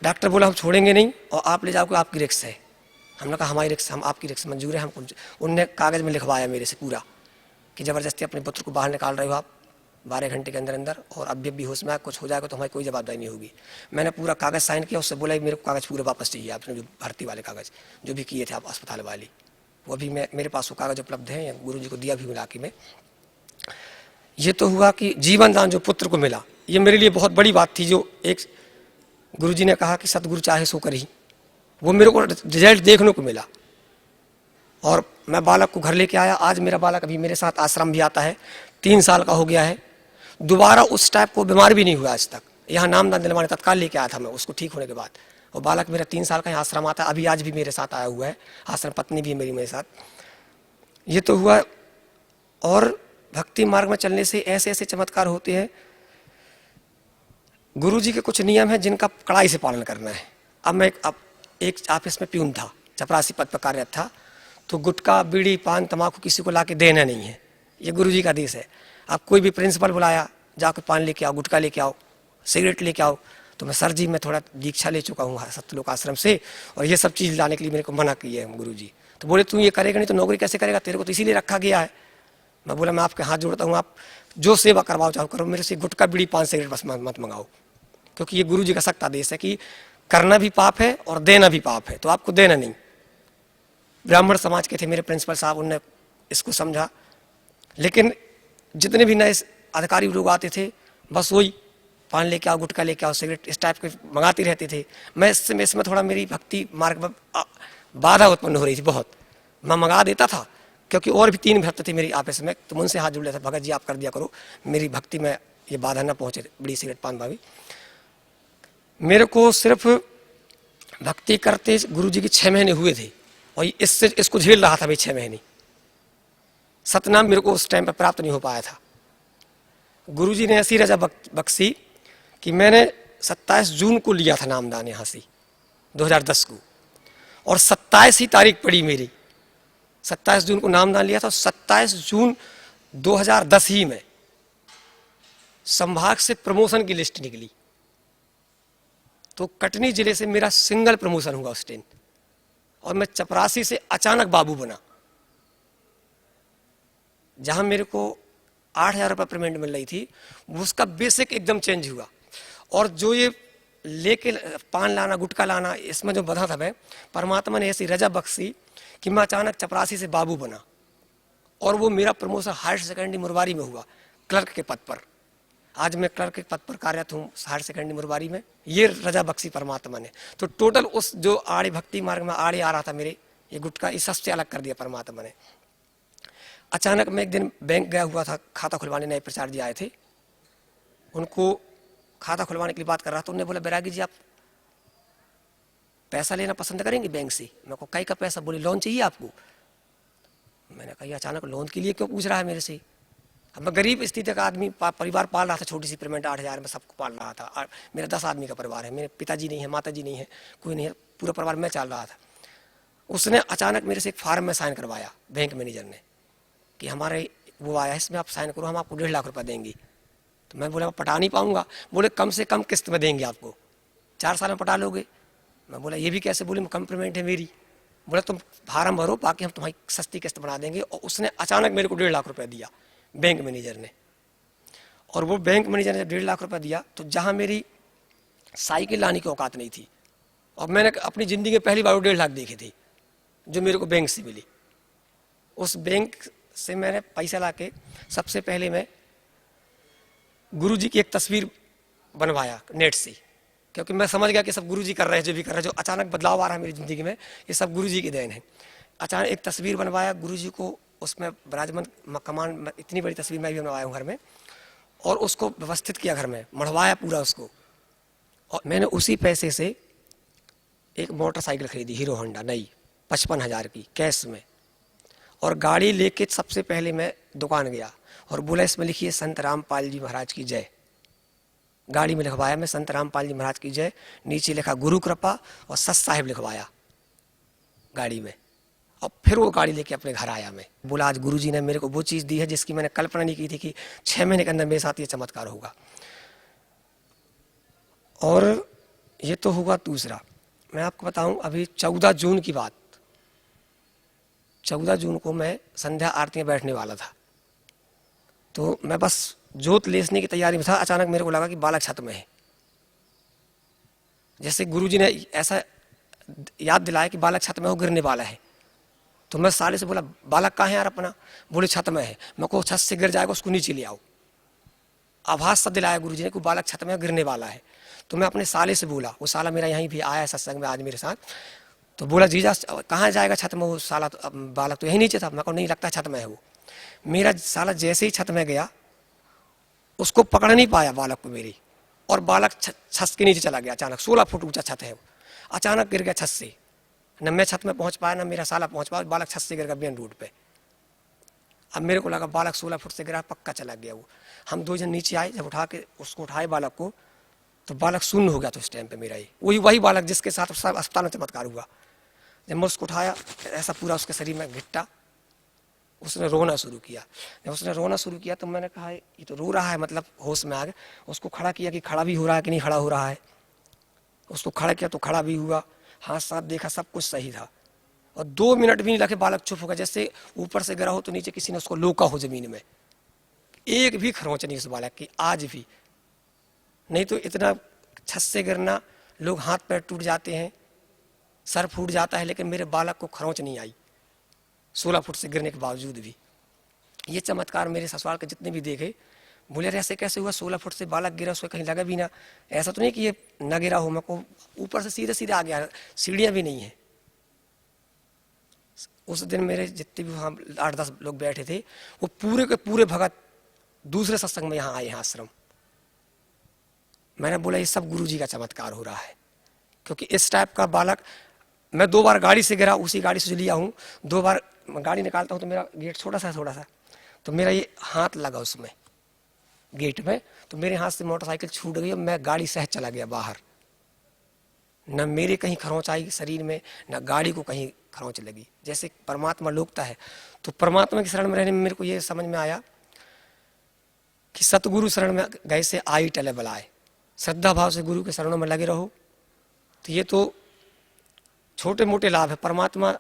डॉक्टर बोला हम छोड़ेंगे नहीं और आप ले जाओगे, आपकी रिक्स है। हमने कहा हमारी रिक्स, हम आपकी रिक्स मंजूर है हमको। उनने कागज़ में लिखवाया मेरे से पूरा कि ज़बरदस्ती अपने पुत्र को बाहर निकाल रहे हो आप 12 घंटे के अंदर अंदर, और अब भी होश में कुछ हो जाएगा तो हमारी कोई जवाबदारी नहीं होगी। मैंने पूरा कागज़ साइन किया, उससे बोला मेरे को कागज़ पूरे वापस चाहिए, आपने जो भर्ती वाले कागज़ जो भी किए थे आप अस्पताल वाली, वो भी मेरे पास वो कागज़ उपलब्ध है, गुरुजी को दिया भी मिला के। मैं ये तो हुआ कि जीवन दान जो पुत्र को मिला, ये मेरे लिए बहुत बड़ी बात थी। जो एक गुरुजी ने कहा कि सतगुरु चाहे सो करी, वो मेरे को रिजल्ट देखने को मिला। और मैं बालक को घर लेके आया। आज मेरा बालक अभी मेरे साथ आश्रम भी आता है, 3 साल का हो गया है। दोबारा उस टाइप को बीमार भी नहीं हुआ आज तक। यहाँ नामदान दिलवाने तत्काल लेके आया था मैं उसको ठीक होने के बाद, और बालक मेरा 3 साल का यहाँ आश्रम आता है, अभी आज भी मेरे साथ आया हुआ है आश्रम, पत्नी भी है मेरे साथ। ये तो हुआ। और भक्ति मार्ग में चलने से ऐसे ऐसे चमत्कार होते हैं। गुरुजी के कुछ नियम हैं जिनका कड़ाई से पालन करना है। अब मैं एक ऑफिस में प्यून था, चपरासी पद पर कार्यरत था, तो गुटखा बीड़ी पान तम्बाकू किसी को ला के देना नहीं है, ये गुरुजी का आदेश है। अब कोई भी प्रिंसिपल बुलाया जाकर पान लेके आओ, गुटखा लेके आओ, सिगरेट लेके आओ, तो मैं सर जी मैं थोड़ा दीक्षा ले चुका हूँ सतलोक आश्रम से, और ये सब चीज़ लाने के लिए मेरे को मना किए हैं गुरुजी। तो बोले तू ये करेगा नहीं तो नौकरी कैसे करेगा, तेरे को तो इसीलिए रखा गया है। मैं बोला मैं आपके हाथ जोड़ता हूँ, आप जो सेवा करवाओ चाहो करो, मेरे से गुटखा बीड़ी पान सिगरेट बस मत मंगाओ, क्योंकि ये गुरुजी का सख्त आदेश है कि करना भी पाप है और देना भी पाप है, तो आपको देना नहीं। ब्राह्मण समाज के थे मेरे प्रिंसिपल साहब, उनने इसको समझा। लेकिन जितने भी नए अधिकारी लोग आते थे बस वही पान लेके आओ, गुटखा लेके आओ, सिगरेट इस टाइप के मंगाते रहते थे। मैं इसमें थोड़ा मेरी भक्ति मार्ग में बाधा उत्पन्न हो रही थी बहुत। मैं मंगा देता था क्योंकि और भी 3 भक्त थे मेरी आपस में, तो उनसे हाथ जुड़ लेता, भगत जी आप कर दिया करो, मेरी भक्ति में ये बाधा ना पहुंचे बीड़ी सिगरेट पान भाभी। मेरे को सिर्फ भक्ति करते गुरुजी के 6 महीने हुए थे, और इसको झेल रहा था भाई 6 महीने। सतनाम मेरे को उस टाइम पर प्राप्त नहीं हो पाया था। गुरुजी ने ऐसी रजा बख्शी कि मैंने 27 जून को लिया था नामदान यहाँ से 2010 को, और 27 ही तारीख पड़ी मेरी, 27 जून को नामदान लिया था। 27 जून 2010 ही में संभाग से प्रमोशन की लिस्ट निकली, तो कटनी जिले से मेरा सिंगल प्रमोशन हुआ उस टाइम, और मैं चपरासी से अचानक बाबू बना। जहां मेरे को 8,000 रुपये पेमेंट मिल रही थी, उसका बेसिक एकदम चेंज हुआ। और जो ये लेके पान लाना गुटखा लाना इसमें जो बधा था मैं, परमात्मा ने ऐसी रजा बख्शी कि मैं अचानक चपरासी से बाबू बना, और वो मेरा प्रमोशन हायर सेकेंडरी मुरबारी में हुआ क्लर्क के पद पर। आज मैं क्लर्क के पद पर कार्यरत हूँ हायर सेकेंडरी मुरबारी में। ये रजा बख्शी परमात्मा ने। तो टोटल उस जो आड़े भक्ति मार्ग में आड़े आ रहा था मेरे, ये गुटखा, इस सबसे अलग कर दिया परमात्मा ने। अचानक मैं एक दिन बैंक गया हुआ था, खाता खुलवाने नए प्रचार जी आए थे, उनको खाता खुलवाने के लिए बात कर रहा था। उन्होंने बोला बैरागी जी आप पैसा लेना पसंद करेंगे बैंक से? मैं को कई का पैसा? बोले लोन चाहिए आपको। मैंने कहा अचानक लोन के लिए क्यों पूछ रहा है मेरे से? अब मैं गरीब स्थिति का आदमी, परिवार पाल रहा था, छोटी सी पेमेंट 8,000 में सबको पाल रहा था। मेरा 10 आदमी का परिवार है, मेरे पिताजी नहीं है, माताजी नहीं है, कोई नहीं है, पूरा परिवार मैं चल रहा था। उसने अचानक मेरे से एक फार्म में साइन करवाया बैंक मैनेजर ने कि हमारे वो आया है, इसमें आप साइन करो, हम आपको 1.5 लाख रुपये देंगे। तो मैं बोला पटा नहीं पाऊंगा। बोले कम से कम किस्त में देंगे आपको, 4 साल में पटा लोगे। मैं बोला ये भी कैसे? बोले कम पेमेंट है मेरी। बोला तुम फार्म भरो, बाकी हम तुम्हारी सस्ती किस्त बना देंगे। और उसने अचानक मेरे को 1.5 लाख रुपया दिया बैंक मैनेजर ने। और वो बैंक मैनेजर ने 1.5 लाख रुपया दिया, तो जहाँ मेरी साइकिल लाने की औकात नहीं थी, और मैंने अपनी ज़िंदगी में पहली बार 1.5 लाख देखे थे जो मेरे को बैंक से मिली। उस बैंक से मैंने पैसा ला के सबसे पहले मैं गुरु जी की एक तस्वीर बनवाया नेट से, क्योंकि मैं समझ गया कि सब गुरु जी कर रहे हैं, जो भी कर रहे हैं, जो अचानक बदलाव आ रहा है मेरी ज़िंदगी में, ये सब गुरु जी की देन है। अचानक एक तस्वीर बनवाया गुरु जी को, उसमें विराजमान कमान, इतनी बड़ी तस्वीर मैं भी बनवाया हूँ घर में, और उसको व्यवस्थित किया घर में, मढ़वाया पूरा उसको। और मैंने उसी पैसे से एक मोटरसाइकिल खरीदी, हीरो होंडा नई, 55,000 की कैश में। और गाड़ी लेके सबसे पहले मैं दुकान गया और बोला इसमें लिखिए संत रामपाल जी महाराज की जय। गाड़ी में लिखवाया मैं संत रामपाल जी महाराज की जय, नीचे लिखा गुरु कृपा और सत साहिब लिखवाया गाड़ी में। और फिर वो गाड़ी लेके अपने घर आया। मैं बोला आज गुरु जी ने मेरे को वो चीज़ दी है जिसकी मैंने कल्पना नहीं की थी कि 6 महीने के अंदर मेरे साथ ये चमत्कार होगा। और ये तो हुआ दूसरा। मैं आपको बताऊं, अभी 14 जून की बात, 14 जून को मैं संध्या आरती में बैठने वाला था, तो मैं बस जोत लेसने की तैयारी में था। अचानक मेरे को लगा कि बालक छत में है। जैसे गुरुजी ने ऐसा याद दिलाया कि बालक छत में हो, गिरने वाला है। तो मैं साले से बोला बालक कहाँ है यार अपना? बोले छत में है। मैं को छत से गिर जाएगा, उसको नीचे ले आओ। आभास सा दिलाया गुरुजी ने कि बालक छत में गिरने वाला है। तो मैं अपने साले से बोला, वो साला मेरा यहीं भी आया सत्संग में आज मेरे साथ। तो बोला जीजा कहाँ जाएगा छत में? वो साला तो बालक तो यहीं नीचे था। मैं को नहीं लगता छत में है वो। मेरा साला जैसे ही छत में गया, उसको पकड़ नहीं पाया बालक को मेरी, और बालक छत के नीचे चला गया। अचानक 16 फुट ऊंचा छत है वो, अचानक गिर गया छत से। न मैं छत में पहुंच पाया, न मेरा साला पहुंच पाया, बालक छत से गिर गया मेन रोड पे। अब मेरे को लगा बालक 16 फुट से गिरा, पक्का चला गया वो। हम 2 जन नीचे आए, जब उठा के उसको उठाए बालक को, तो बालक शून्य हो गया। तो उस टाइम पे मेरा ये वही बालक जिसके साथ अस्पताल में चमत्कार हुआ। जब मैं उसको उठाया, ऐसा पूरा उसके शरीर में घिट्टा, उसने रोना शुरू किया। जब उसने रोना शुरू किया तो मैंने कहा ये तो रो रहा है, मतलब होश में आ गया। उसको खड़ा किया कि खड़ा भी हो रहा है कि नहीं खड़ा हो रहा है। उसको खड़ा किया तो खड़ा भी हुआ, हाथ साथ देखा, सब कुछ सही था। और 2 मिनट भी नहीं लगे बालक चुप हो गया, जैसे ऊपर से गिरा हो तो नीचे किसी ने उसको लोका हो जमीन में। एक भी खरोंच नहीं उस बालक की आज भी। नहीं तो इतना छत से गिरना, लोग हाथ पैर टूट जाते हैं, सर फूट जाता है, लेकिन मेरे बालक को खरोंच नहीं आई 16 फुट से गिरने के बावजूद भी। ये चमत्कार मेरे ससुराल के जितने भी देखे, बोले अरे ऐसे कैसे हुआ? 16 फुट से बालक गिरा, उसको कहीं लगा भी ना। ऐसा तो नहीं कि ये न गिरा हो, मैं को ऊपर से सीधे सीधे आ गया, सीढ़ियाँ भी नहीं है। उस दिन मेरे जितने भी वहाँ 8-10 लोग बैठे थे, वो पूरे के पूरे भगत दूसरे सत्संग में यहाँ आए हैं आश्रम। मैंने बोला ये सब गुरु जी का चमत्कार हो रहा है, क्योंकि इस टाइप का बालक मैं 2 बार गाड़ी से गिरा, उसी गाड़ी से जो लिया हूँ। 2 बार गाड़ी निकालता हूँ तो मेरा गेट छोटा सा तो मेरा ये हाथ लगा उसमें गेट में, तो मेरे हाथ से मोटरसाइकिल छूट गई और मैं गाड़ी सहज चला गया बाहर। न मेरे कहीं खरोंच आई शरीर में, न गाड़ी को कहीं खरोंच लगी। जैसे परमात्मा लोकता है, तो परमात्मा की शरण में रहने में मेरे को ये समझ में आया कि सतगुरु शरण में गए से आई टले बलाए। श्रद्धा भाव से गुरु के शरणों में लगे रहो, तो ये तो छोटे मोटे लाभ है। परमात्मा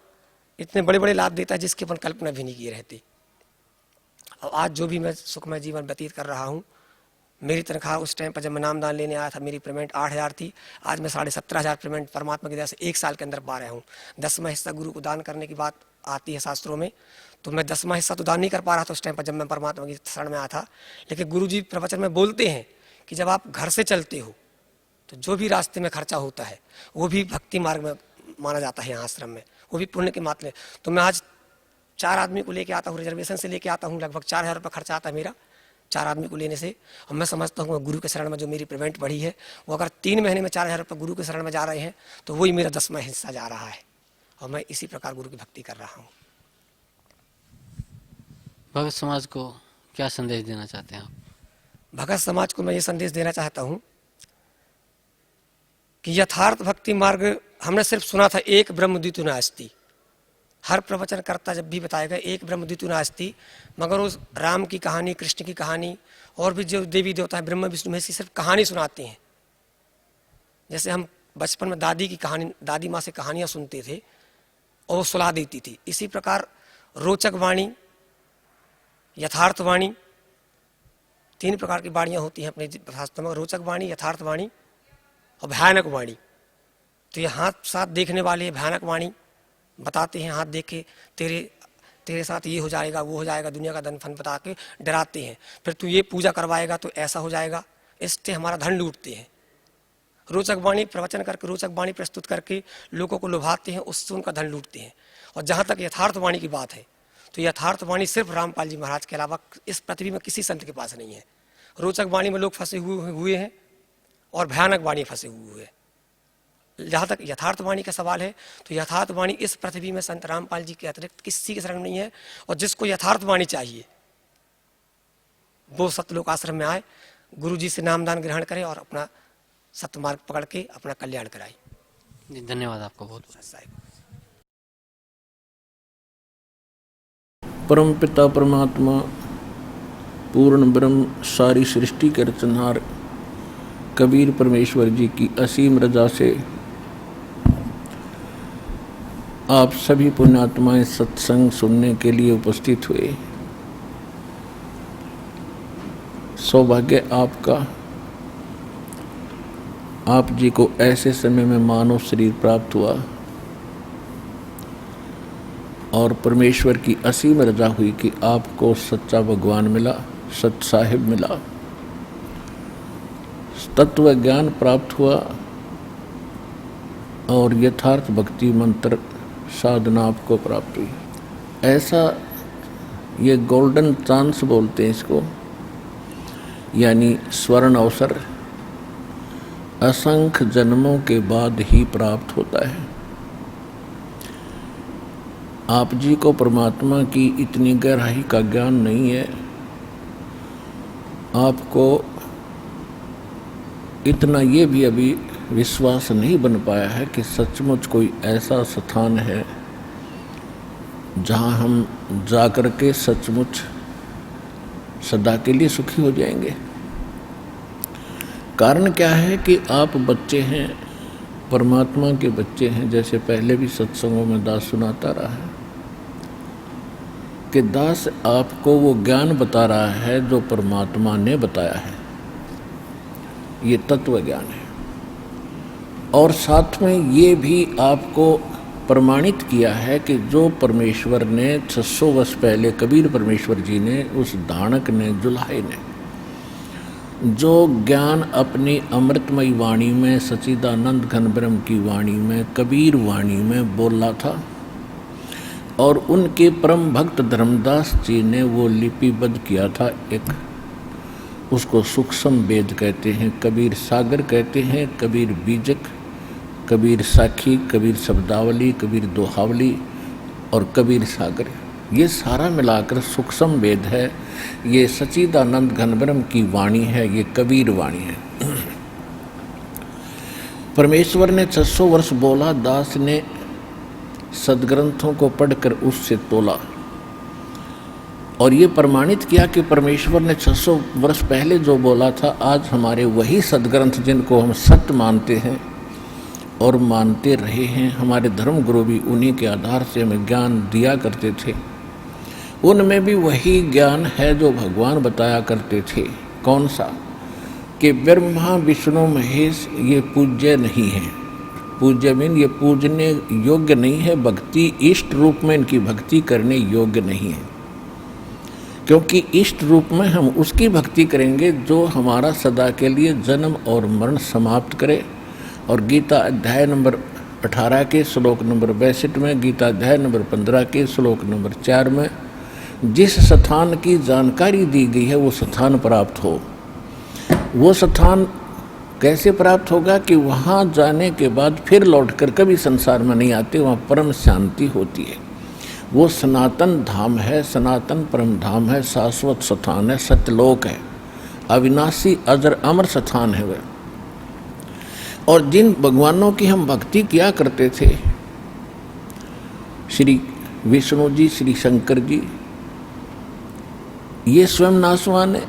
इतने बड़े बड़े लाभ देता है जिसकी अपन कल्पना भी नहीं की रहती। और आज जो भी मैं सुखमय जीवन व्यतीत कर रहा हूँ, मेरी तनख्वाह उस टाइम पर जब मैं नामदान लेने आया था, मेरी पेमेंट 8,000 थी। आज मैं 17,500 पेमेंट परमात्मा की दया से 1 साल के अंदर पा रहा हूँ। 10वां हिस्सा गुरु को दान करने की बात आती है शास्त्रों में। तो मैं 10वां हिस्सा तो दान नहीं कर पा रहा था उस टाइम पर जब मैं परमात्मा की शरण में आया था। लेकिन गुरु जी प्रवचन में बोलते हैं कि जब आप घर से चलते हो तो जो भी रास्ते में खर्चा होता है वो भी भक्ति मार्ग में माना जाता है, यहाँ आश्रम में वो भी पुण्य के मात्र में। तो मैं आज 4 आदमी को लेके आता हूँ, रिजर्वेशन से लेके आता हूँ, लगभग 4,000 रुपये खर्चा आता है मेरा 4 आदमी को लेने से। और मैं समझता हूँ गुरु के शरण में जो मेरी पेमेंट बढ़ी है वो अगर 3 महीने में 4,000 रुपये गुरु के शरण में जा रहे हैं तो वही मेरा 10वां हिस्सा जा रहा है। और मैं इसी प्रकार गुरु की भक्ति कर रहा हूँ। भगत समाज को क्या संदेश देना चाहते हैं आप? भगत समाज को मैं ये संदेश देना चाहता हूँ कि यथार्थ भक्ति मार्ग हमने सिर्फ सुना था, एक ब्रह्म द्वितीय नास्ति। हर प्रवचन करता जब भी बताएगा एक ब्रह्म द्वितीय नास्ति, मगर उस राम की कहानी, कृष्ण की कहानी और भी जो देवी देवता है ब्रह्मा विष्णु महेश, सिर्फ कहानी सुनाते हैं। जैसे हम बचपन में दादी की कहानी, दादी माँ से कहानियाँ सुनते थे और वो सुला देती थी, इसी प्रकार रोचक वाणी, यथार्थ वाणी, 3 प्रकार की वाणियाँ होती हैं अपने शास्त्र में, रोचक वाणी, यथार्थ वाणी और भयानक वाणी। तो ये हाथ साथ देखने वाले भयानक वाणी बताते हैं, हाथ देख के तेरे साथ ये हो जाएगा, वो हो जाएगा, दुनिया का धन फन बता के डराते हैं। फिर तू ये पूजा करवाएगा तो ऐसा हो जाएगा, इससे हमारा धन लूटते हैं। रोचक वाणी प्रवचन करके, रोचक वाणी प्रस्तुत करके लोगों को लुभाते हैं, उससे उनका धन लूटते हैं। और जहाँ तक यथार्थ वाणी की बात है तो यथार्थ वाणी सिर्फ रामपाल जी महाराज के अलावा इस पृथ्वी में किसी संत के पास नहीं है। रोचक वाणी में लोग फंसे हुए हैं और भयानक वाणी फंसे हुए हैं। जहाँ तक यथार्थ वाणी का सवाल है तो यथार्थ वाणी इस पृथ्वी में संत रामपाल जी के अतिरिक्त किसी के शरण नहीं है। और जिसको यथार्थ वाणी चाहिए वो सतलोक आश्रम में आए, गुरु जी से नामदान ग्रहण करे और अपना सतमार्ग पकड़ के अपना कल्याण कराए। जी धन्यवाद आपको बहुत बहुत। साहिब परम पिता परमात्मा पूर्ण ब्रह्म सारी सृष्टि के रचनहार कबीर परमेश्वर जी की असीम रजा से आप सभी पुण्यात्माएं सत्संग सुनने के लिए उपस्थित हुए। सौभाग्य आपका, आप जी को ऐसे समय में मानव शरीर प्राप्त हुआ और परमेश्वर की असीम रजा हुई कि आपको सच्चा भगवान मिला, सत साहिब मिला, तत्व ज्ञान प्राप्त हुआ और यथार्थ भक्ति मंत्र साधना आपको प्राप्त हुई। ऐसा ये गोल्डन चांस बोलते हैं इसको, यानी स्वर्ण अवसर असंख्य जन्मों के बाद ही प्राप्त होता है। आप जी को परमात्मा की इतनी गहराई का ज्ञान नहीं है, आपको इतना ये भी अभी विश्वास नहीं बन पाया है कि सचमुच कोई ऐसा स्थान है जहाँ हम जाकर के सचमुच सदा के लिए सुखी हो जाएंगे। कारण क्या है कि आप बच्चे हैं, परमात्मा के बच्चे हैं। जैसे पहले भी सत्संगों में दास सुनाता रहा है कि दास आपको वो ज्ञान बता रहा है जो परमात्मा ने बताया है, ये तत्व ज्ञान है। और साथ में ये भी आपको प्रमाणित किया है कि जो परमेश्वर ने 600 वर्ष पहले कबीर परमेश्वर जी ने, उस दानक ने, जुलाहे ने जो ज्ञान अपनी अमृतमयी वाणी में, सच्चिदानंद घन ब्रह्म की वाणी में, कबीर वाणी में बोला था और उनके परम भक्त धर्मदास जी ने वो लिपिबद्ध किया था। एक उसको सूक्ष्म वेद कहते हैं, कबीर सागर कहते हैं, कबीर बीजक, कबीर साखी, कबीर शब्दावली, कबीर दोहावली और कबीर सागर, ये सारा मिलाकर सूक्ष्म वेद है। ये सच्चिदानंद घन ब्रह्म की वाणी है, ये कबीर वाणी है। परमेश्वर ने 600 वर्ष बोला, दास ने सदग्रंथों को पढ़कर उससे तोला और ये प्रमाणित किया कि परमेश्वर ने 600 वर्ष पहले जो बोला था, आज हमारे वही सदग्रंथ जिनको हम सत्य मानते हैं और मानते रहे हैं, हमारे धर्म गुरु भी उन्हीं के आधार से हमें ज्ञान दिया करते थे, उनमें भी वही ज्ञान है जो भगवान बताया करते थे। कौन सा? कि ब्रह्मा विष्णु महेश ये पूज्य नहीं हैं, पूज्य बिन, ये पूजने योग्य नहीं है। भक्ति इष्ट रूप में इनकी भक्ति करने योग्य नहीं है, क्योंकि इष्ट रूप में हम उसकी भक्ति करेंगे जो हमारा सदा के लिए जन्म और मरण समाप्त करे। और गीता अध्याय नंबर 18 के श्लोक नंबर 62 में, गीता अध्याय नंबर 15 के श्लोक नंबर 4 में जिस स्थान की जानकारी दी गई है वो स्थान प्राप्त हो। वो स्थान कैसे प्राप्त होगा कि वहाँ जाने के बाद फिर लौटकर कभी संसार में नहीं आते, वहाँ परम शांति होती है। वो सनातन धाम है, सनातन परम धाम है, शाश्वत स्थान है, सत्यलोक है, अविनाशी अजर अमर स्थान है वह। और जिन भगवानों की हम भक्ति किया करते थे, श्री विष्णु जी, श्री शंकर जी, ये स्वयं नासवान है।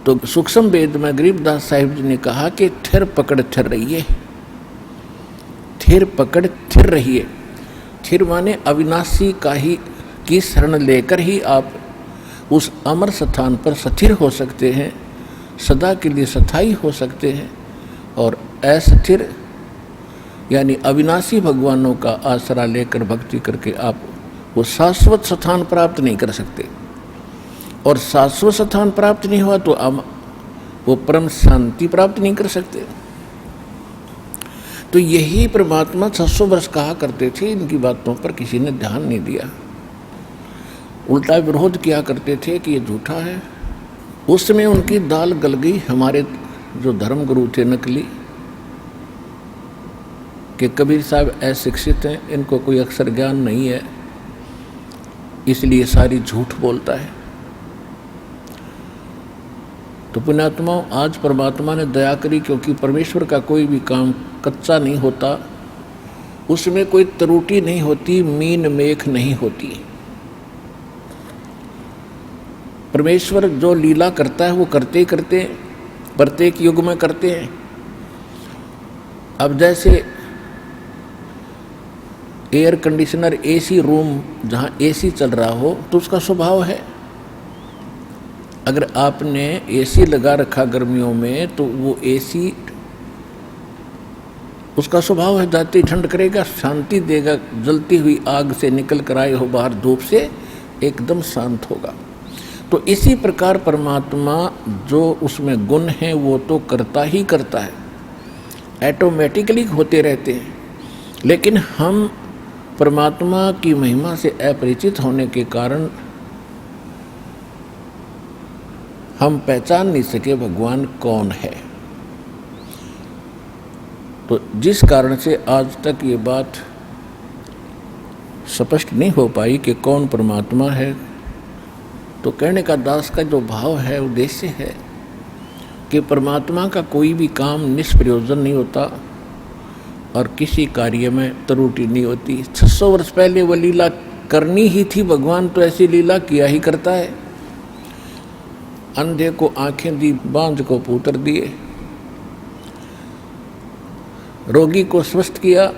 तो सूक्ष्म वेद में गरीबदास साहिब जी ने कहा कि थिर पकड़ थिर रहिए, थिर पकड़ थिर रहिए। थिर माने अविनाशी का ही की शरण लेकर ही आप उस अमर स्थान पर स्थिर हो सकते हैं, सदा के लिए स्थायी हो सकते हैं। और अस्थिर यानी अविनाशी भगवानों का आसरा लेकर भक्ति करके आप वो शाश्वत स्थान प्राप्त नहीं कर सकते। और शाश्वत स्थान प्राप्त नहीं हुआ तो हम वो परम शांति प्राप्त नहीं कर सकते। तो यही परमात्मा 600 वर्ष कहा करते थे, इनकी बातों पर किसी ने ध्यान नहीं दिया, उल्टा विरोध किया करते थे कि ये झूठा है। उस समय उनकी दाल गल गई। हमारे जो धर्म गुरु थे नकली, कि कबीर साहब अशिक्षित हैं, इनको कोई अक्षर ज्ञान नहीं है, इसलिए सारी झूठ बोलता है। तो पुण्यात्मा, आज परमात्मा ने दया करी, क्योंकि परमेश्वर का कोई भी काम कच्चा नहीं होता, उसमें कोई त्रुटि नहीं होती, मीन मेख नहीं होती। परमेश्वर जो लीला करता है वो करते ही करते हैं, प्रत्येक युग में करते हैं। अब जैसे एयर कंडीशनर, एसी रूम, जहाँ एसी चल रहा हो तो उसका स्वभाव है। अगर आपने एसी लगा रखा गर्मियों में तो वो एसी, उसका स्वभाव है जाते ही ठंड करेगा, शांति देगा। जलती हुई आग से निकल कर आए हो बाहर धूप से, एकदम शांत होगा। तो इसी प्रकार परमात्मा जो उसमें गुण हैं वो तो करता ही करता है, ऑटोमेटिकली होते रहते हैं। लेकिन हम परमात्मा की महिमा से अपरिचित होने के कारण हम पहचान नहीं सके भगवान कौन है। तो जिस कारण से आज तक ये बात स्पष्ट नहीं हो पाई कि कौन परमात्मा है। तो कहने का दास का जो भाव है, उद्देश्य है कि परमात्मा का कोई भी काम निष्प्रयोजन नहीं होता और किसी कार्य में त्रुटि नहीं होती। 600 वर्ष पहले वो लीला करनी ही थी, भगवान तो ऐसी लीला किया ही करता है। अंधे को आंखें दी, बांझ को पुत्र दिए, रोगी को स्वस्थ किया,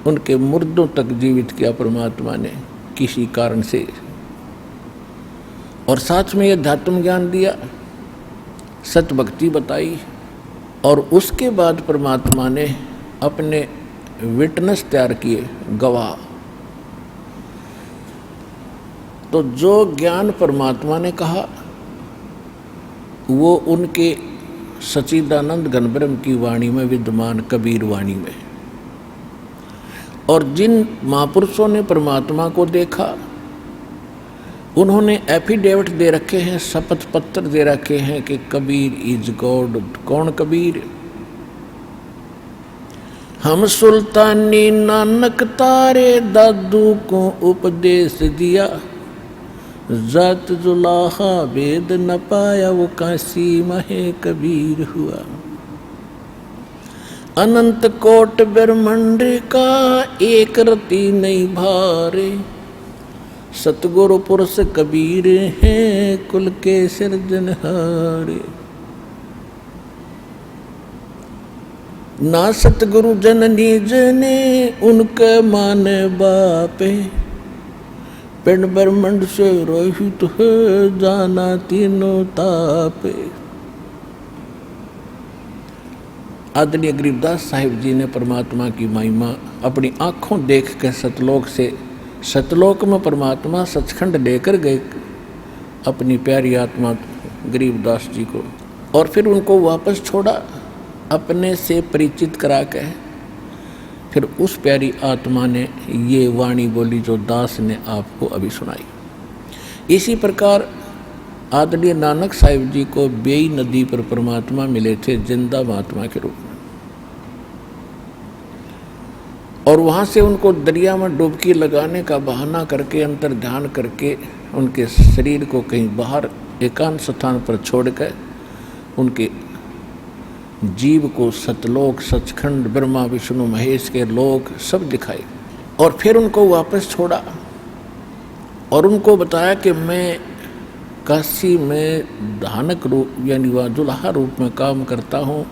उनके मुर्दों तक जीवित किया परमात्मा ने किसी कारण से। और साथ में अध्यात्म ज्ञान दिया, सत भक्ति बताई। और उसके बाद परमात्मा ने अपने विटनेस तैयार किए, गवाह। तो जो ज्ञान परमात्मा ने कहा वो उनके सच्चिदानंद घनब्रह्म की वाणी में विद्यमान, कबीर वाणी में। और जिन महापुरुषों ने परमात्मा को देखा उन्होंने एफिडेविट दे रखे हैं, शपथ पत्र दे रखे हैं कि कबीर इज गॉड। कौन कबीर? हम सुल्तानी नानक तारे दादू को उपदेश दिया, जात जुलाहा वेद न पाया वो काशी महे कबीर हुआ। अनंत कोट ब्रह्मांड का एक रति नहीं भारे, सतगुरु पुरुष कबीर हैं कुल के सिरजनहारे। ना सतगुरु जननी जने उनके माने बापे, पिंड ब्रह्मंड से रोहित है जाना तीनों तापे। आदरणीय गरीबदास साहिब जी ने परमात्मा की महिमा अपनी आंखों देख के सतलोक में परमात्मा सचखंड लेकर गए अपनी प्यारी आत्मा गरीबदास जी को, और फिर उनको वापस छोड़ा अपने से परिचित करा के। फिर उस प्यारी आत्मा ने ये वाणी बोली जो दास ने आपको अभी सुनाई। इसी प्रकार आदरणीय नानक साहिब जी को बेई नदी पर परमात्मा मिले थे जिंदा महात्मा के रूप में, और वहाँ से उनको दरिया में डुबकी लगाने का बहाना करके अंतर ध्यान करके उनके शरीर को कहीं बाहर एकांत स्थान पर छोड़कर उनके जीव को सतलोक सचखंड ब्रह्मा विष्णु महेश के लोक सब दिखाए, और फिर उनको वापस छोड़ा और उनको बताया कि मैं काशी में धानक रूप यानी वह दुल्हा रूप में काम करता हूँ,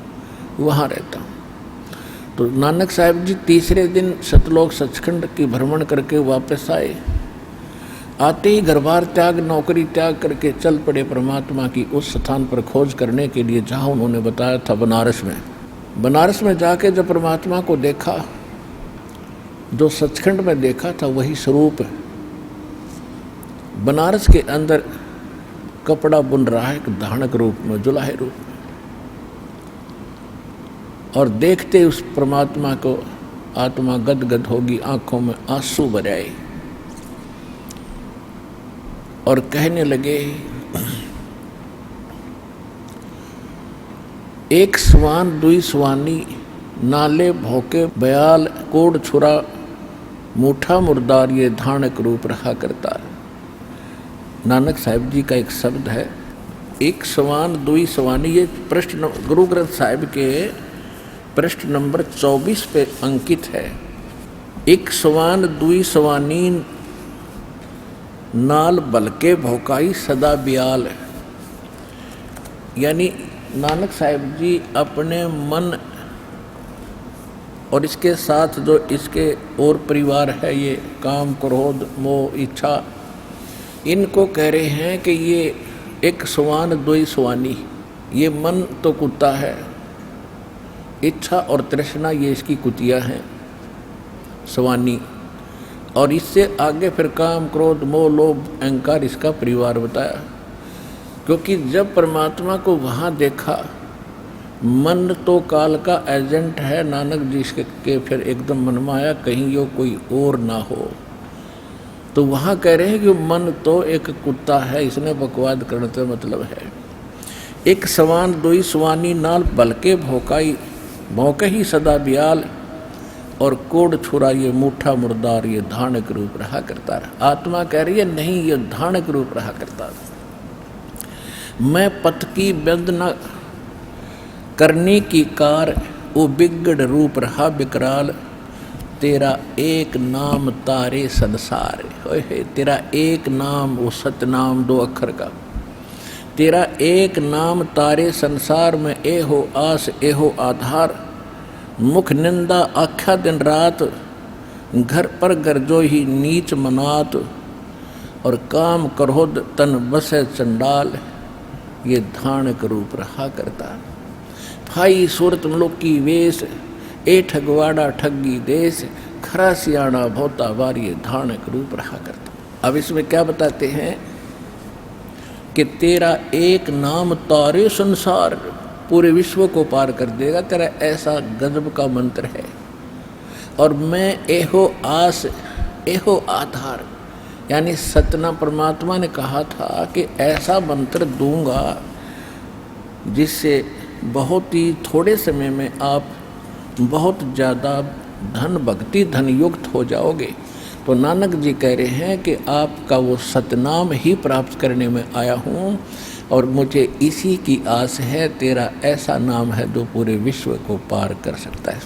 वहाँ रहता हूँ। तो नानक साहिब जी तीसरे दिन सतलोक सचखंड की भ्रमण करके वापस आए। आते ही घर बार त्याग नौकरी त्याग करके चल पड़े परमात्मा की उस स्थान पर खोज करने के लिए जहाँ उन्होंने बताया था बनारस में। बनारस में जाके जब परमात्मा को देखा, जो सचखंड में देखा था वही स्वरूप है। बनारस के अंदर कपड़ा बुन रहा है एक धानक रूप में, जुलाहे रूप में, और देखते उस परमात्मा को आत्मा गदगद होगी, आंखों में आंसू भर आए और कहने लगे, एक स्वान दुई स्वानी नाले भौके बयाल कोड़ छुरा मूठा मुर्दार ये धानक रूप रहा करता। नानक साहिब जी का एक शब्द है, एक स्वान दुई स्वानी। ये प्रश्न गुरु ग्रंथ साहिब के पृष्ठ नंबर 24 पे अंकित है। एक स्वान दुई स्वानी नाल बलके भौकाई सदा बियाल। यानी नानक साहिब जी अपने मन और इसके साथ जो इसके और परिवार है, ये काम क्रोध मोह इच्छा, इनको कह रहे हैं कि ये एक स्वान दुई स्वानी। ये मन तो कुत्ता है, इच्छा और तृष्णा ये इसकी कुतिया हैं स्वानी, और इससे आगे फिर काम क्रोध मोह लोभ अहंकार इसका परिवार बताया। क्योंकि जब परमात्मा को वहाँ देखा, मन तो काल का एजेंट है, नानक जी के फिर एकदम मन में आया कहीं यो कोई और ना हो। तो वहाँ कह रहे हैं कि मन तो एक कुत्ता है, इसने बकवाद करने का मतलब है। एक सवान दुई स्वानी नाल बलके भौकाई भौके ही सदा बियाल, और कोड छुरा ये मूठा मुर्दार ये धानक रूप रहा करता रहा। आत्मा कह रही है नहीं, ये धानक रूप रहा करता था। मैं पथ की बंद न करने की कार, वो बिगड़ रूप रहा विकराल। तेरा एक नाम तारे संसार, तेरा एक नाम वो सतनाम 2 अक्षर का, तेरा एक नाम तारे संसार में एहो आस एहो आधार। मुख निंदा आख्या दिन रात, घर पर घर जो ही नीच मनात। और काम क्रोध तन बसे चंडाल, ये धानक रूप रहा करता। भाई सूरत मलुकी वेश, ए ठगवाड़ा ठगी देश। खरा सियाणा भोता बार, ये धानक रूप रहा करता। अब इसमें क्या बताते हैं कि तेरा एक नाम तारे संसार, पूरे विश्व को पार कर देगा, तेरा ऐसा गजब का मंत्र है। और मैं एहो आस एहो आधार, यानी सतना परमात्मा ने कहा था कि ऐसा मंत्र दूंगा जिससे बहुत ही थोड़े समय में आप बहुत ज़्यादा धन भक्ति धन युक्त हो जाओगे। तो नानक जी कह रहे हैं कि आपका वो सतनाम ही प्राप्त करने में आया हूँ, और मुझे इसी की आस है। तेरा ऐसा नाम है जो पूरे विश्व को पार कर सकता है।